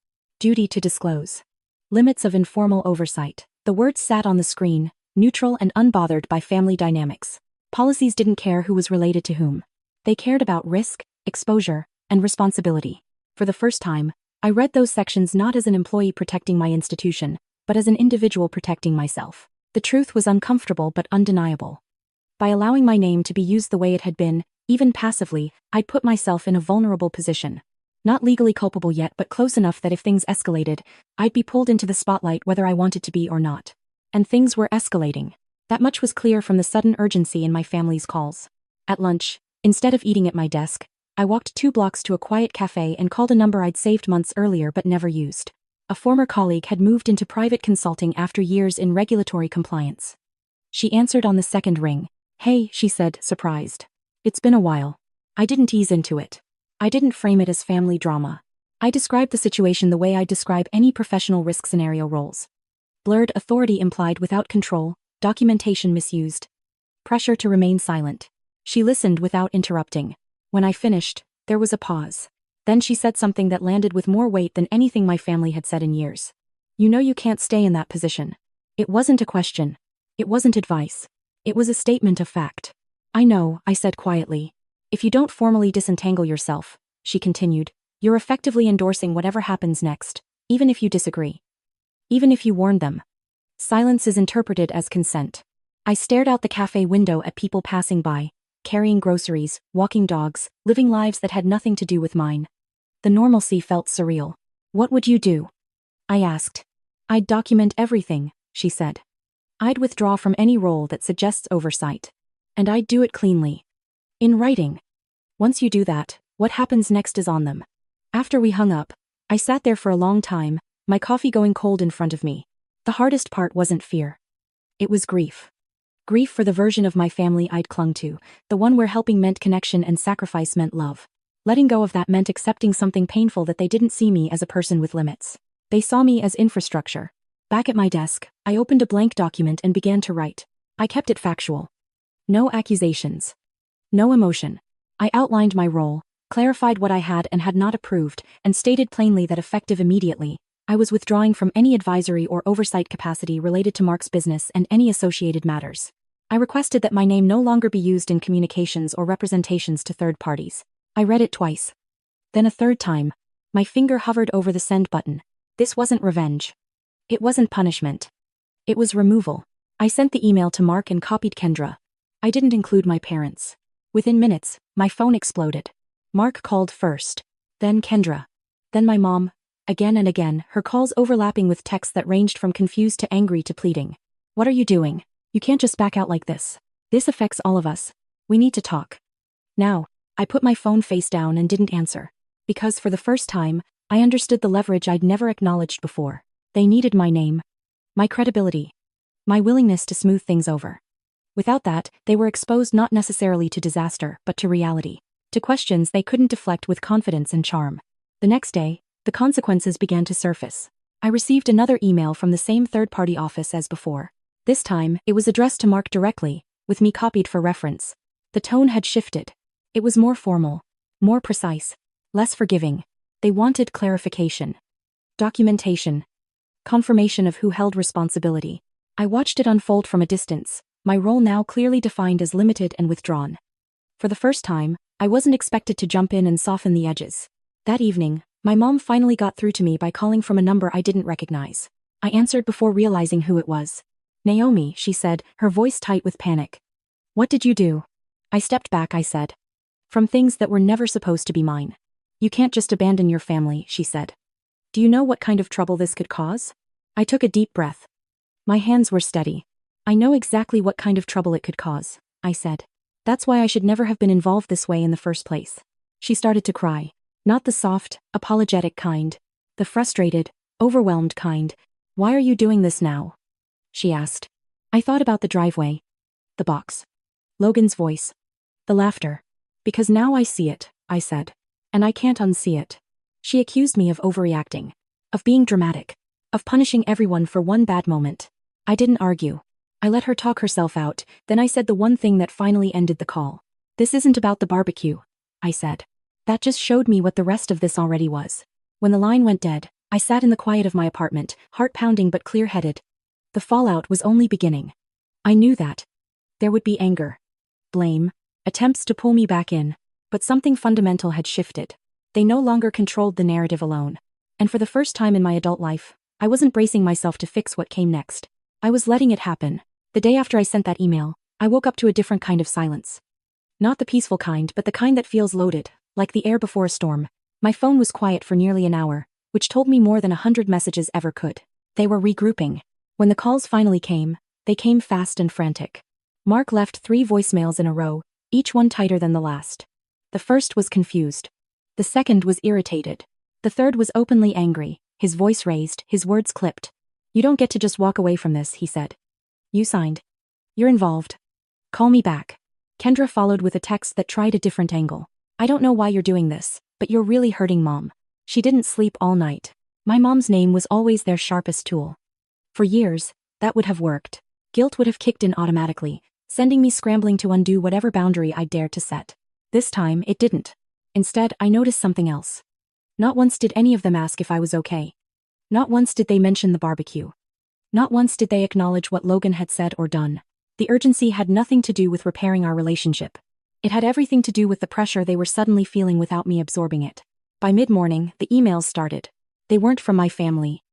Duty to disclose. Limits of informal oversight. The words sat on the screen, neutral and unbothered by family dynamics. Policies didn't care who was related to whom. They cared about risk, exposure, and responsibility. For the first time, I read those sections not as an employee protecting my institution, but as an individual protecting myself. The truth was uncomfortable but undeniable. By allowing my name to be used the way it had been, even passively, I'd put myself in a vulnerable position. Not legally culpable yet, but close enough that if things escalated, I'd be pulled into the spotlight whether I wanted to be or not. And things were escalating. That much was clear from the sudden urgency in my family's calls. At lunch, instead of eating at my desk, I walked 2 blocks to a quiet cafe and called a number I'd saved months earlier but never used. A former colleague had moved into private consulting after years in regulatory compliance. She answered on the second ring. "Hey," she said, surprised. "It's been a while." I didn't ease into it. I didn't frame it as family drama. I described the situation the way I describe any professional risk scenario roles. Blurred authority implied without control, documentation misused. Pressure to remain silent. She listened without interrupting. When I finished, there was a pause. Then she said something that landed with more weight than anything my family had said in years. "You know you can't stay in that position." It wasn't a question. It wasn't advice. It was a statement of fact. "I know," I said quietly. "If you don't formally disentangle yourself," she continued, "you're effectively endorsing whatever happens next, even if you disagree. Even if you warn them." Silence is interpreted as consent. I stared out the cafe window at people passing by, carrying groceries, walking dogs, living lives that had nothing to do with mine. The normalcy felt surreal. "What would you do?" I asked. "I'd document everything," she said. "I'd withdraw from any role that suggests oversight. And I'd do it cleanly. In writing. Once you do that, what happens next is on them." After we hung up, I sat there for a long time, my coffee going cold in front of me. The hardest part wasn't fear. It was grief. Grief for the version of my family I'd clung to, the one where helping meant connection and sacrifice meant love. Letting go of that meant accepting something painful, that they didn't see me as a person with limits. They saw me as infrastructure. Back at my desk, I opened a blank document and began to write. I kept it factual. No accusations. No emotion. I outlined my role, clarified what I had and had not approved, and stated plainly that effective immediately, I was withdrawing from any advisory or oversight capacity related to Mark's business and any associated matters. I requested that my name no longer be used in communications or representations to third parties. I read it twice. Then a third time. My finger hovered over the send button. This wasn't revenge. It wasn't punishment. It was removal. I sent the email to Mark and copied Kendra. I didn't include my parents. Within minutes, my phone exploded. Mark called first. Then Kendra. Then my mom. Again and again, her calls overlapping with texts that ranged from confused to angry to pleading. "What are you doing? You can't just back out like this. This affects all of us. We need to talk." Now, I put my phone face down and didn't answer. Because for the first time, I understood the leverage I'd never acknowledged before. They needed my name. My credibility. My willingness to smooth things over. Without that, they were exposed not necessarily to disaster, but to reality. To questions they couldn't deflect with confidence and charm. The next day, the consequences began to surface. I received another email from the same third-party office as before. This time, it was addressed to Mark directly, with me copied for reference. The tone had shifted. It was more formal, more precise, less forgiving. They wanted clarification. Documentation. Confirmation of who held responsibility. I watched it unfold from a distance, my role now clearly defined as limited and withdrawn. For the first time, I wasn't expected to jump in and soften the edges. That evening, my mom finally got through to me by calling from a number I didn't recognize. I answered before realizing who it was. "Naomi," she said, her voice tight with panic. "What did you do?" I stepped back, I said. "From things that were never supposed to be mine. You can't just abandon your family," she said. "Do you know what kind of trouble this could cause?" I took a deep breath. My hands were steady. "I know exactly what kind of trouble it could cause," I said. "That's why I should never have been involved this way in the first place." She started to cry. Not the soft, apologetic kind. The frustrated, overwhelmed kind. "Why are you doing this now?" she asked. I thought about the driveway. The box. Logan's voice. The laughter. "Because now I see it," I said. "And I can't unsee it." She accused me of overreacting. Of being dramatic. Of punishing everyone for one bad moment. I didn't argue. I let her talk herself out, then I said the one thing that finally ended the call. "This isn't about the barbecue," I said. That just showed me what the rest of this already was. When the line went dead, I sat in the quiet of my apartment, heart pounding but clear-headed. The fallout was only beginning. I knew that. There would be anger. Blame. Attempts to pull me back in. But something fundamental had shifted. They no longer controlled the narrative alone. And for the first time in my adult life, I wasn't bracing myself to fix what came next. I was letting it happen. The day after I sent that email, I woke up to a different kind of silence. Not the peaceful kind, but the kind that feels loaded, like the air before a storm. My phone was quiet for nearly an hour, which told me more than 100 messages ever could. They were regrouping. When the calls finally came, they came fast and frantic. Mark left 3 voicemails in a row, each one tighter than the last. The first was confused. The second was irritated. The third was openly angry, his voice raised, his words clipped. "You don't get to just walk away from this," he said. "You signed. You're involved. Call me back." Kendra followed with a text that tried a different angle. "I don't know why you're doing this, but you're really hurting Mom. She didn't sleep all night." My mom's name was always their sharpest tool. For years, that would have worked. Guilt would have kicked in automatically, sending me scrambling to undo whatever boundary I dared to set. This time, it didn't. Instead, I noticed something else. Not once did any of them ask if I was okay. Not once did they mention the barbecue. Not once did they acknowledge what Logan had said or done. The urgency had nothing to do with repairing our relationship. It had everything to do with the pressure they were suddenly feeling without me absorbing it. By mid-morning, the emails started. They weren't from my family.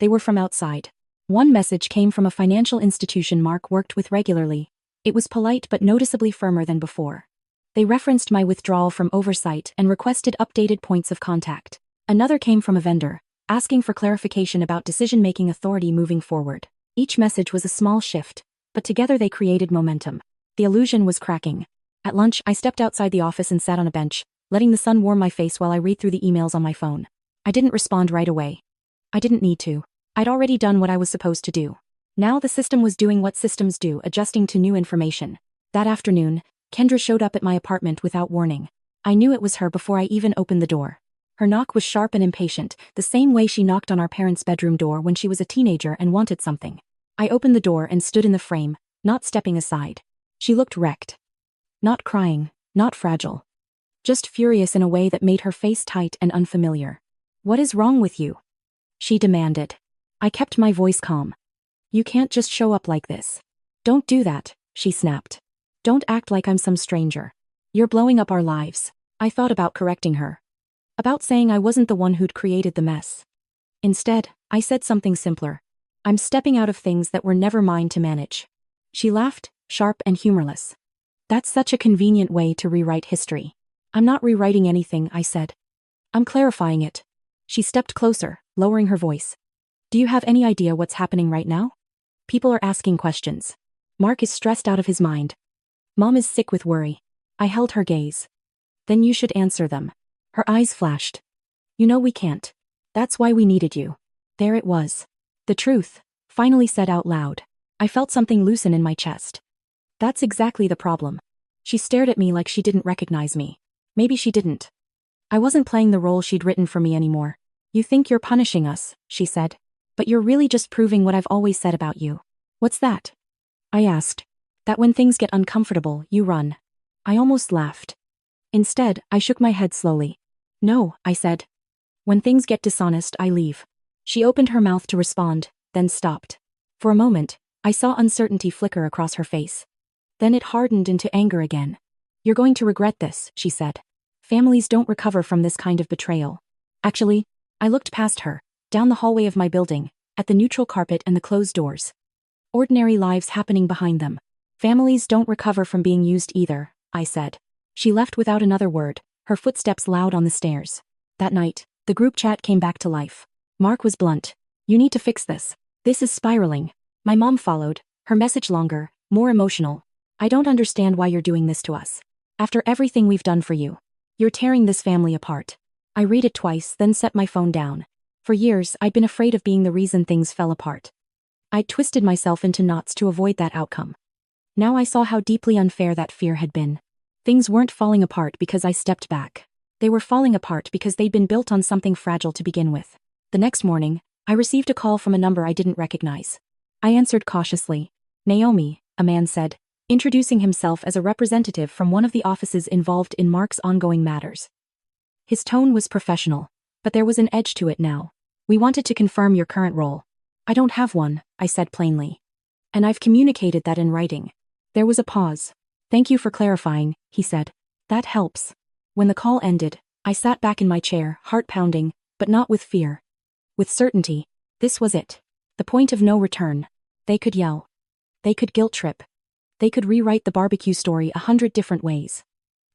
They were from outside. One message came from a financial institution Mark worked with regularly. It was polite but noticeably firmer than before. They referenced my withdrawal from oversight and requested updated points of contact. Another came from a vendor, asking for clarification about decision-making authority moving forward. Each message was a small shift, but together they created momentum. The illusion was cracking. At lunch, I stepped outside the office and sat on a bench, letting the sun warm my face while I read through the emails on my phone. I didn't respond right away. I didn't need to. I'd already done what I was supposed to do. Now the system was doing what systems do, adjusting to new information. That afternoon, Kendra showed up at my apartment without warning. I knew it was her before I even opened the door. Her knock was sharp and impatient, the same way she knocked on our parents' bedroom door when she was a teenager and wanted something. I opened the door and stood in the frame, not stepping aside. She looked wrecked. Not crying, not fragile. Just furious in a way that made her face tight and unfamiliar. "What is wrong with you?" she demanded. I kept my voice calm. "You can't just show up like this. Don't do that," she snapped. "Don't act like I'm some stranger. You're blowing up our lives." I thought about correcting her. About saying I wasn't the one who'd created the mess. Instead, I said something simpler. "I'm stepping out of things that were never mine to manage." She laughed, sharp and humorless. "That's such a convenient way to rewrite history." "I'm not rewriting anything," I said. "I'm clarifying it." She stepped closer, lowering her voice. "Do you have any idea what's happening right now? People are asking questions. Mark is stressed out of his mind. Mom is sick with worry." I held her gaze. "Then you should answer them." Her eyes flashed. "You know we can't. That's why we needed you." There it was. The truth, finally said out loud. I felt something loosen in my chest. That's exactly the problem. She stared at me like she didn't recognize me. Maybe she didn't. I wasn't playing the role she'd written for me anymore. "You think you're punishing us," she said. "But you're really just proving what I've always said about you." "What's that?" I asked. "That when things get uncomfortable, you run." I almost laughed. Instead, I shook my head slowly. "No," I said. "When things get dishonest, I leave." She opened her mouth to respond, then stopped. For a moment, I saw uncertainty flicker across her face. Then it hardened into anger again. "You're going to regret this," she said. "Families don't recover from this kind of betrayal." Actually, I looked past her, down the hallway of my building, at the neutral carpet and the closed doors. Ordinary lives happening behind them. "Families don't recover from being used either," I said. She left without another word, her footsteps loud on the stairs. That night, the group chat came back to life. Mark was blunt. "You need to fix this. This is spiraling." My mom followed, her message longer, more emotional. "I don't understand why you're doing this to us. After everything we've done for you. You're tearing this family apart." I read it twice, then set my phone down. For years, I'd been afraid of being the reason things fell apart. I'd twisted myself into knots to avoid that outcome. Now I saw how deeply unfair that fear had been. Things weren't falling apart because I stepped back. They were falling apart because they'd been built on something fragile to begin with. The next morning, I received a call from a number I didn't recognize. I answered cautiously. "Naomi," a man said, introducing himself as a representative from one of the offices involved in Mark's ongoing matters. His tone was professional, but there was an edge to it now. "We wanted to confirm your current role." "I don't have one," I said plainly. "And I've communicated that in writing." There was a pause. "Thank you for clarifying," he said. "That helps." When the call ended, I sat back in my chair, heart pounding, but not with fear. With certainty. This was it. The point of no return. They could yell. They could guilt trip. They could rewrite the barbecue story 100 different ways.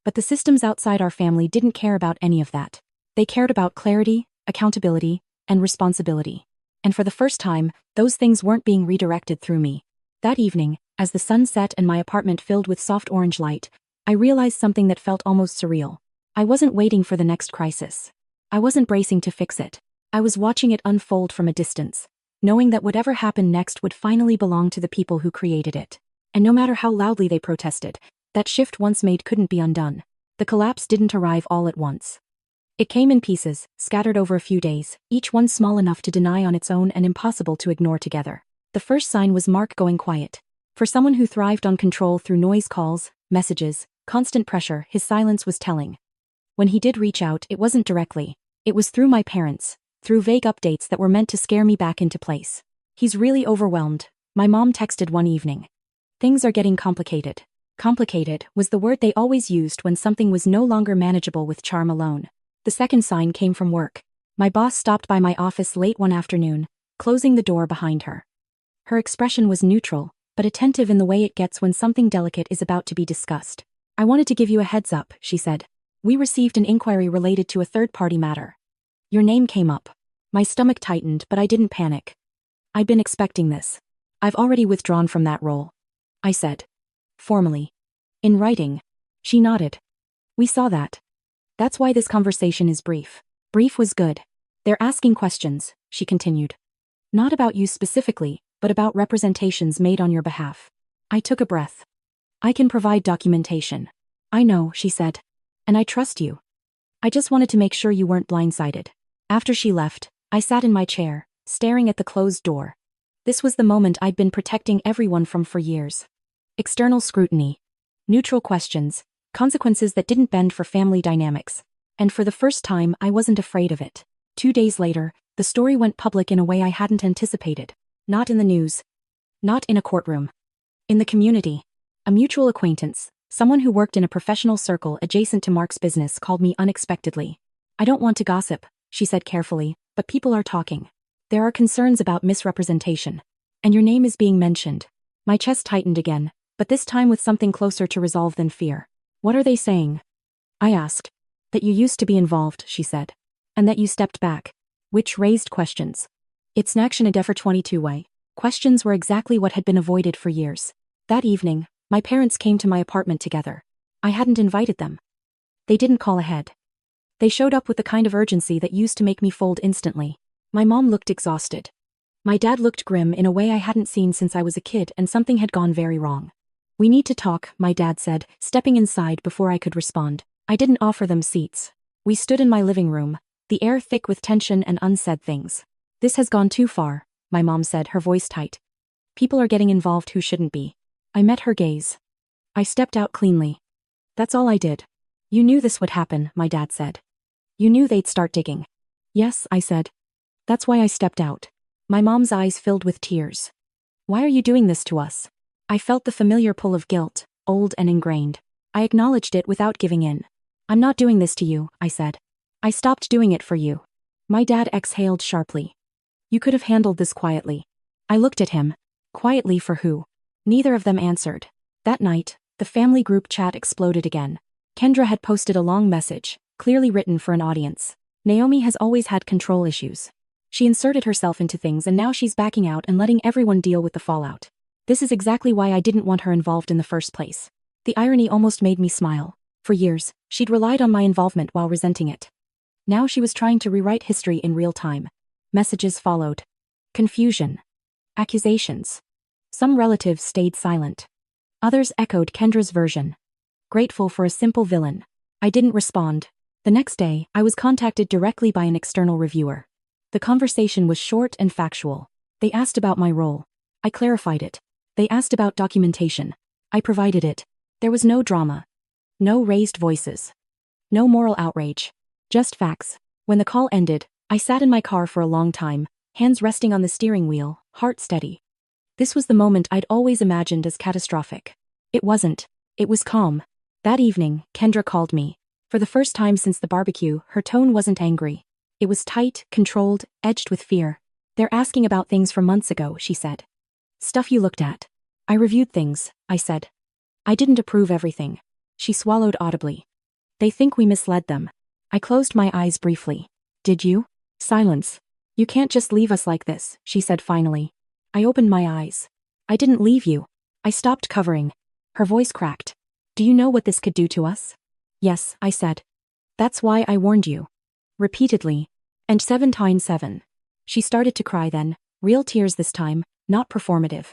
But the systems outside our family didn't care about any of that. They cared about clarity, accountability, and responsibility. And for the first time, those things weren't being redirected through me. That evening, as the sun set and my apartment filled with soft orange light, I realized something that felt almost surreal. I wasn't waiting for the next crisis. I wasn't bracing to fix it. I was watching it unfold from a distance, knowing that whatever happened next would finally belong to the people who created it. And no matter how loudly they protested, that shift once made couldn't be undone. The collapse didn't arrive all at once. It came in pieces, scattered over a few days, each one small enough to deny on its own and impossible to ignore together. The first sign was Mark going quiet. For someone who thrived on control through noise calls, messages, constant pressure, his silence was telling. When he did reach out, it wasn't directly. It was through my parents, through vague updates that were meant to scare me back into place. "He's really overwhelmed," my mom texted one evening. "Things are getting complicated." Complicated was the word they always used when something was no longer manageable with charm alone. The second sign came from work. My boss stopped by my office late one afternoon, closing the door behind her. Her expression was neutral, but attentive in the way it gets when something delicate is about to be discussed. "I wanted to give you a heads up," she said. "We received an inquiry related to a third-party matter. Your name came up." My stomach tightened, but I didn't panic. "I'd been expecting this. I've already withdrawn from that role," I said. "Formally. In writing." She nodded. "We saw that. That's why this conversation is brief." Brief was good. "They're asking questions," she continued. "Not about you specifically, but about representations made on your behalf." I took a breath. "I can provide documentation." "I know," she said. "And I trust you. I just wanted to make sure you weren't blindsided." After she left, I sat in my chair, staring at the closed door. This was the moment I'd been protecting everyone from for years. External scrutiny. Neutral questions. Consequences that didn't bend for family dynamics. And for the first time, I wasn't afraid of it. 2 days later, the story went public in a way I hadn't anticipated. Not in the news. Not in a courtroom. In the community. A mutual acquaintance, someone who worked in a professional circle adjacent to Mark's business, called me unexpectedly. "I don't want to gossip," she said carefully, "but people are talking. There are concerns about misrepresentation. And your name is being mentioned." My chest tightened again, but this time with something closer to resolve than fear. "What are they saying?" I asked. "That you used to be involved," she said. "And that you stepped back." Which raised questions. It's an action a for 22 way. Questions were exactly what had been avoided for years. That evening, my parents came to my apartment together. I hadn't invited them. They didn't call ahead. They showed up with the kind of urgency that used to make me fold instantly. My mom looked exhausted. My dad looked grim in a way I hadn't seen since I was a kid, and something had gone very wrong. "We need to talk," my dad said, stepping inside before I could respond. I didn't offer them seats. We stood in my living room, the air thick with tension and unsaid things. "This has gone too far," my mom said, her voice tight. "People are getting involved who shouldn't be." I met her gaze. I stepped out cleanly. "That's all I did." "You knew this would happen," my dad said. "You knew they'd start digging." "Yes," I said. That's why I stepped out. My mom's eyes filled with tears. Why are you doing this to us? I felt the familiar pull of guilt, old and ingrained. I acknowledged it without giving in. I'm not doing this to you, I said. I stopped doing it for you. My dad exhaled sharply. You could have handled this quietly. I looked at him. Quietly for who? Neither of them answered. That night, the family group chat exploded again. Kendra had posted a long message, clearly written for an audience. Naomi has always had control issues. She inserted herself into things and now she's backing out and letting everyone deal with the fallout. This is exactly why I didn't want her involved in the first place. The irony almost made me smile. For years, she'd relied on my involvement while resenting it. Now she was trying to rewrite history in real time. Messages followed. Confusion. Accusations. Some relatives stayed silent. Others echoed Kendra's version. Grateful for a simple villain. I didn't respond. The next day, I was contacted directly by an external reviewer. The conversation was short and factual. They asked about my role. I clarified it. They asked about documentation. I provided it. There was no drama. No raised voices. No moral outrage. Just facts. When the call ended, I sat in my car for a long time, hands resting on the steering wheel, heart steady. This was the moment I'd always imagined as catastrophic. It wasn't. It was calm. That evening, Kendra called me. For the first time since the barbecue, her tone wasn't angry. It was tight, controlled, edged with fear. They're asking about things from months ago, she said. Stuff you looked at. I reviewed things, I said. I didn't approve everything. She swallowed audibly. They think we misled them. I closed my eyes briefly. Did you? Silence. You can't just leave us like this, she said finally. I opened my eyes. I didn't leave you. I stopped covering. Her voice cracked. Do you know what this could do to us? Yes, I said. That's why I warned you. Repeatedly. And 7 times 7. She started to cry then, real tears this time, not performative.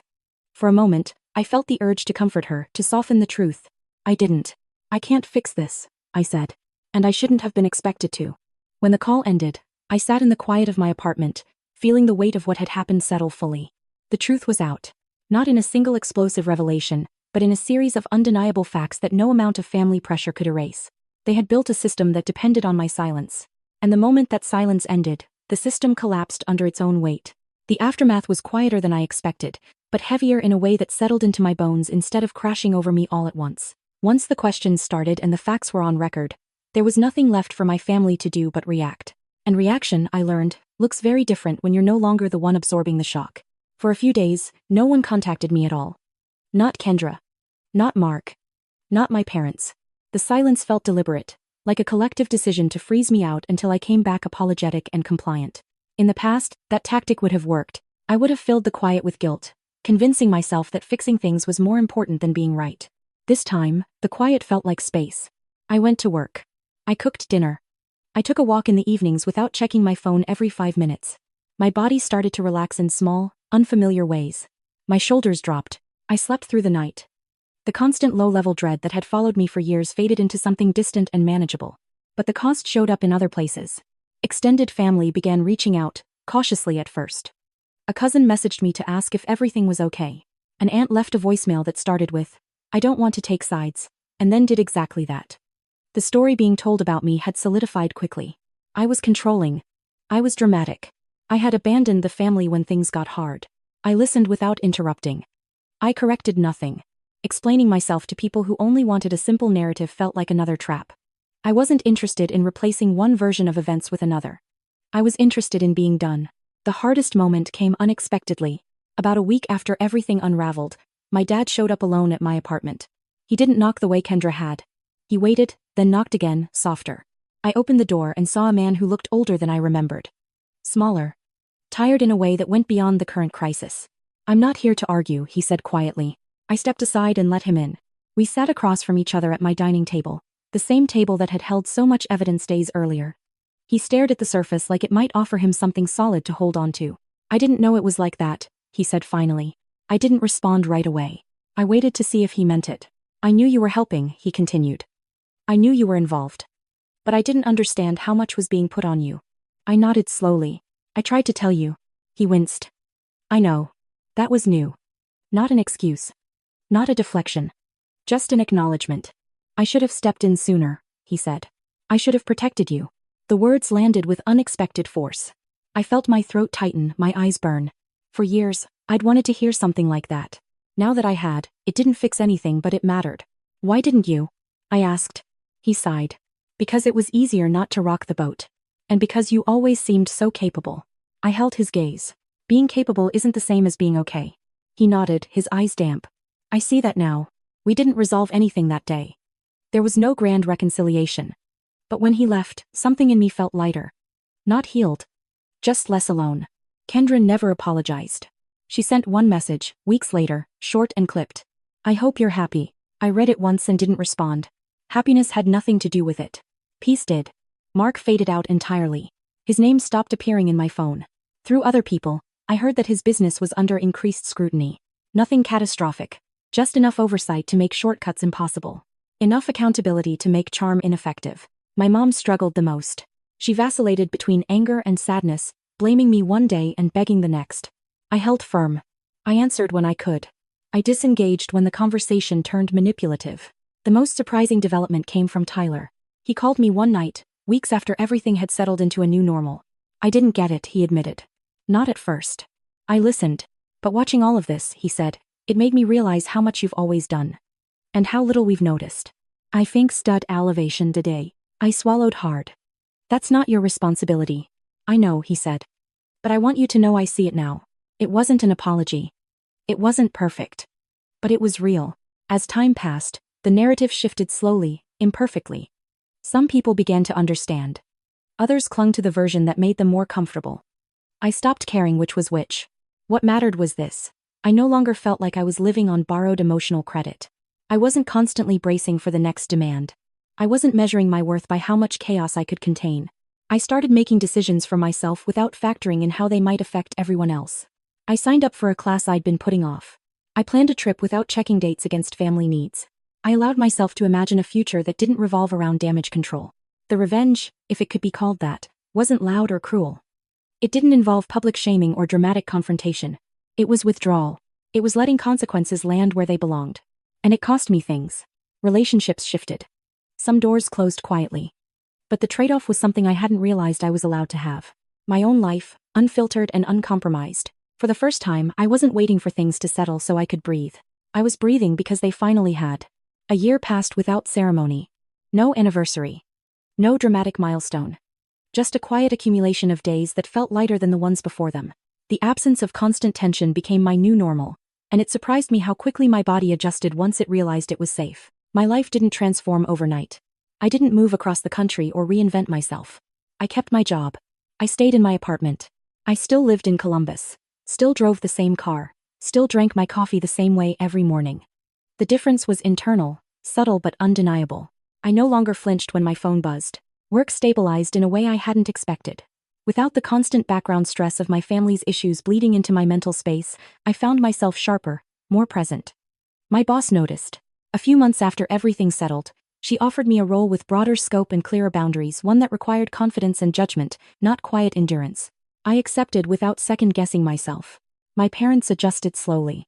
For a moment, I felt the urge to comfort her, to soften the truth. I didn't. I can't fix this, I said. And I shouldn't have been expected to. When the call ended, I sat in the quiet of my apartment, feeling the weight of what had happened settle fully. The truth was out. Not in a single explosive revelation, but in a series of undeniable facts that no amount of family pressure could erase. They had built a system that depended on my silence. And the moment that silence ended, the system collapsed under its own weight. The aftermath was quieter than I expected, but heavier in a way that settled into my bones instead of crashing over me all at once. Once the questions started and the facts were on record, there was nothing left for my family to do but react. And reaction, I learned, looks very different when you're no longer the one absorbing the shock. For a few days, no one contacted me at all. Not Kendra. Not Mark. Not my parents. The silence felt deliberate, like a collective decision to freeze me out until I came back apologetic and compliant. In the past, that tactic would have worked. I would have filled the quiet with guilt, convincing myself that fixing things was more important than being right. This time, the quiet felt like space. I went to work. I cooked dinner. I took a walk in the evenings without checking my phone every 5 minutes. My body started to relax in small, unfamiliar ways. My shoulders dropped. I slept through the night. The constant low-level dread that had followed me for years faded into something distant and manageable. But the cost showed up in other places. Extended family began reaching out, cautiously at first. A cousin messaged me to ask if everything was okay. An aunt left a voicemail that started with, "I don't want to take sides," and then did exactly that. The story being told about me had solidified quickly. I was controlling. I was dramatic. I had abandoned the family when things got hard. I listened without interrupting. I corrected nothing. Explaining myself to people who only wanted a simple narrative felt like another trap. I wasn't interested in replacing one version of events with another. I was interested in being done. The hardest moment came unexpectedly. About a week after everything unraveled, my dad showed up alone at my apartment. He didn't knock the way Kendra had. He waited, then knocked again, softer. I opened the door and saw a man who looked older than I remembered. Smaller. Tired in a way that went beyond the current crisis. "I'm not here to argue," he said quietly. I stepped aside and let him in. We sat across from each other at my dining table, the same table that had held so much evidence days earlier. He stared at the surface like it might offer him something solid to hold on to. "I didn't know it was like that," he said finally. I didn't respond right away. I waited to see if he meant it. "I knew you were helping," he continued. "I knew you were involved. But I didn't understand how much was being put on you." I nodded slowly. "I tried to tell you." He winced. "I know. That was new. Not an excuse. Not a deflection. Just an acknowledgement. I should have stepped in sooner," he said. "I should have protected you." The words landed with unexpected force. I felt my throat tighten, my eyes burn. For years, I'd wanted to hear something like that. Now that I had, it didn't fix anything but it mattered. Why didn't you? I asked. He sighed. Because it was easier not to rock the boat. And because you always seemed so capable. I held his gaze. Being capable isn't the same as being okay. He nodded, his eyes damp. I see that now. We didn't resolve anything that day. There was no grand reconciliation. But when he left, something in me felt lighter. Not healed. Just less alone. Kendra never apologized. She sent one message, weeks later, short and clipped. I hope you're happy. I read it once and didn't respond. Happiness had nothing to do with it. Peace did. Mark faded out entirely. His name stopped appearing in my phone. Through other people, I heard that his business was under increased scrutiny. Nothing catastrophic. Just enough oversight to make shortcuts impossible. Enough accountability to make charm ineffective. My mom struggled the most. She vacillated between anger and sadness, blaming me one day and begging the next. I held firm. I answered when I could. I disengaged when the conversation turned manipulative. The most surprising development came from Tyler. He called me one night, weeks after everything had settled into a new normal. I didn't get it, he admitted. Not at first. I listened. But watching all of this, he said, it made me realize how much you've always done. And how little we've noticed. I think stud elevation today. I swallowed hard. That's not your responsibility. I know, he said. But I want you to know I see it now. It wasn't an apology. It wasn't perfect. But it was real. As time passed, the narrative shifted slowly, imperfectly. Some people began to understand. Others clung to the version that made them more comfortable. I stopped caring which was which. What mattered was this. I no longer felt like I was living on borrowed emotional credit. I wasn't constantly bracing for the next demand. I wasn't measuring my worth by how much chaos I could contain. I started making decisions for myself without factoring in how they might affect everyone else. I signed up for a class I'd been putting off. I planned a trip without checking dates against family needs. I allowed myself to imagine a future that didn't revolve around damage control. The revenge, if it could be called that, wasn't loud or cruel. It didn't involve public shaming or dramatic confrontation. It was withdrawal. It was letting consequences land where they belonged. And it cost me things. Relationships shifted. Some doors closed quietly. But the trade-off was something I hadn't realized I was allowed to have. My own life, unfiltered and uncompromised. For the first time, I wasn't waiting for things to settle so I could breathe. I was breathing because they finally had. A year passed without ceremony. No anniversary. No dramatic milestone. Just a quiet accumulation of days that felt lighter than the ones before them. The absence of constant tension became my new normal, and it surprised me how quickly my body adjusted once it realized it was safe. My life didn't transform overnight. I didn't move across the country or reinvent myself. I kept my job. I stayed in my apartment. I still lived in Columbus. Still drove the same car. Still drank my coffee the same way every morning. The difference was internal, subtle but undeniable. I no longer flinched when my phone buzzed. Work stabilized in a way I hadn't expected. Without the constant background stress of my family's issues bleeding into my mental space, I found myself sharper, more present. My boss noticed. A few months after everything settled, she offered me a role with broader scope and clearer boundaries, one that required confidence and judgment, not quiet endurance. I accepted without second-guessing myself. My parents adjusted slowly.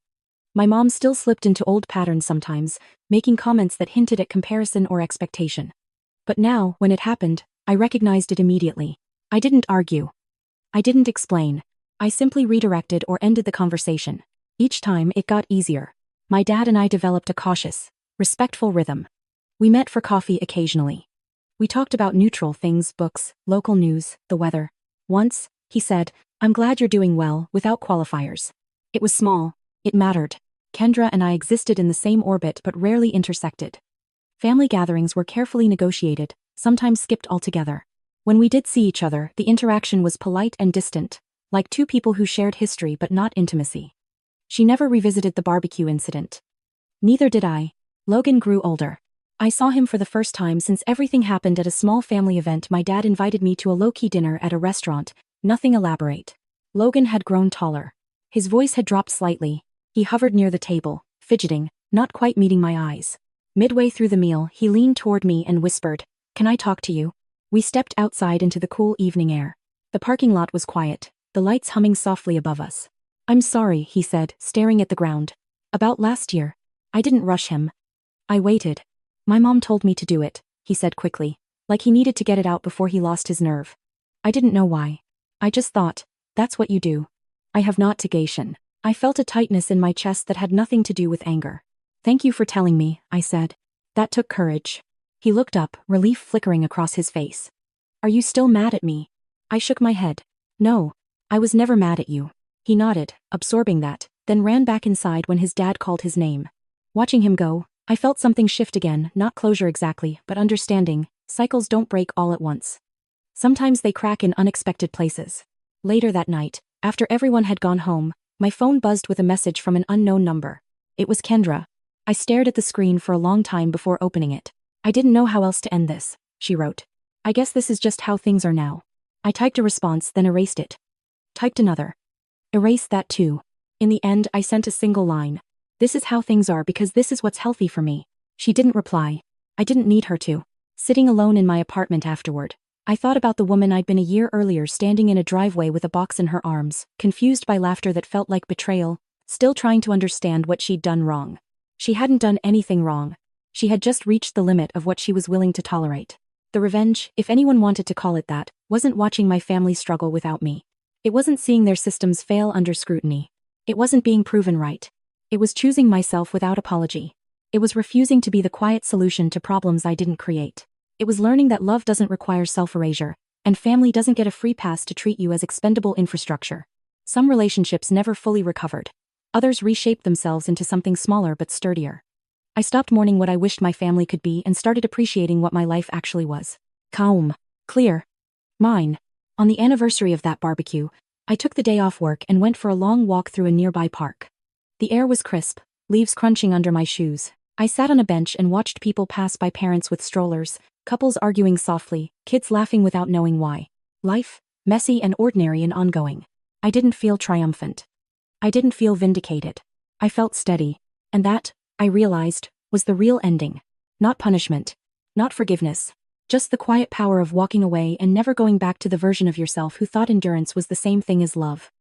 My mom still slipped into old patterns sometimes, making comments that hinted at comparison or expectation. But now, when it happened, I recognized it immediately. I didn't argue. I didn't explain. I simply redirected or ended the conversation. Each time, it got easier. My dad and I developed a cautious, respectful rhythm. We met for coffee occasionally. We talked about neutral things, books, local news, the weather. Once, he said, "I'm glad you're doing well," without qualifiers. It was small. It mattered. Kendra and I existed in the same orbit but rarely intersected. Family gatherings were carefully negotiated, sometimes skipped altogether. When we did see each other, the interaction was polite and distant, like two people who shared history but not intimacy. She never revisited the barbecue incident. Neither did I. Logan grew older. I saw him for the first time since everything happened at a small family event. My dad invited me to a low-key dinner at a restaurant, nothing elaborate. Logan had grown taller. His voice had dropped slightly. He hovered near the table, fidgeting, not quite meeting my eyes. Midway through the meal, he leaned toward me and whispered, "Can I talk to you?" We stepped outside into the cool evening air. The parking lot was quiet, the lights humming softly above us. "I'm sorry," he said, staring at the ground. "About last year. I didn't rush him. I waited. My mom told me to do it," he said quickly, like he needed to get it out before he lost his nerve. I didn't know why. I just thought, that's what you do. I have not negation. I felt a tightness in my chest that had nothing to do with anger. Thank you for telling me, I said. That took courage. He looked up, relief flickering across his face. Are you still mad at me? I shook my head. No. I was never mad at you. He nodded, absorbing that, then ran back inside when his dad called his name. Watching him go, I felt something shift again, not closure exactly, but understanding. Cycles don't break all at once. Sometimes they crack in unexpected places. Later that night, after everyone had gone home, my phone buzzed with a message from an unknown number. It was Kendra. I stared at the screen for a long time before opening it. I didn't know how else to end this, she wrote. I guess this is just how things are now. I typed a response, then erased it. Typed another. Erased that too. In the end, I sent a single line. This is how things are because this is what's healthy for me. She didn't reply. I didn't need her to. Sitting alone in my apartment afterward, I thought about the woman I'd been a year earlier standing in a driveway with a box in her arms, confused by laughter that felt like betrayal, still trying to understand what she'd done wrong. She hadn't done anything wrong. She had just reached the limit of what she was willing to tolerate. The revenge, if anyone wanted to call it that, wasn't watching my family struggle without me. It wasn't seeing their systems fail under scrutiny. It wasn't being proven right. It was choosing myself without apology. It was refusing to be the quiet solution to problems I didn't create. It was learning that love doesn't require self-erasure, and family doesn't get a free pass to treat you as expendable infrastructure. Some relationships never fully recovered. Others reshaped themselves into something smaller but sturdier. I stopped mourning what I wished my family could be and started appreciating what my life actually was. Calm. Clear. Mine. On the anniversary of that barbecue, I took the day off work and went for a long walk through a nearby park. The air was crisp, leaves crunching under my shoes. I sat on a bench and watched people pass by, parents with strollers, couples arguing softly, kids laughing without knowing why. Life, messy and ordinary and ongoing. I didn't feel triumphant. I didn't feel vindicated. I felt steady. And that, I realized, was the real ending. Not punishment. Not forgiveness. Just the quiet power of walking away and never going back to the version of yourself who thought endurance was the same thing as love.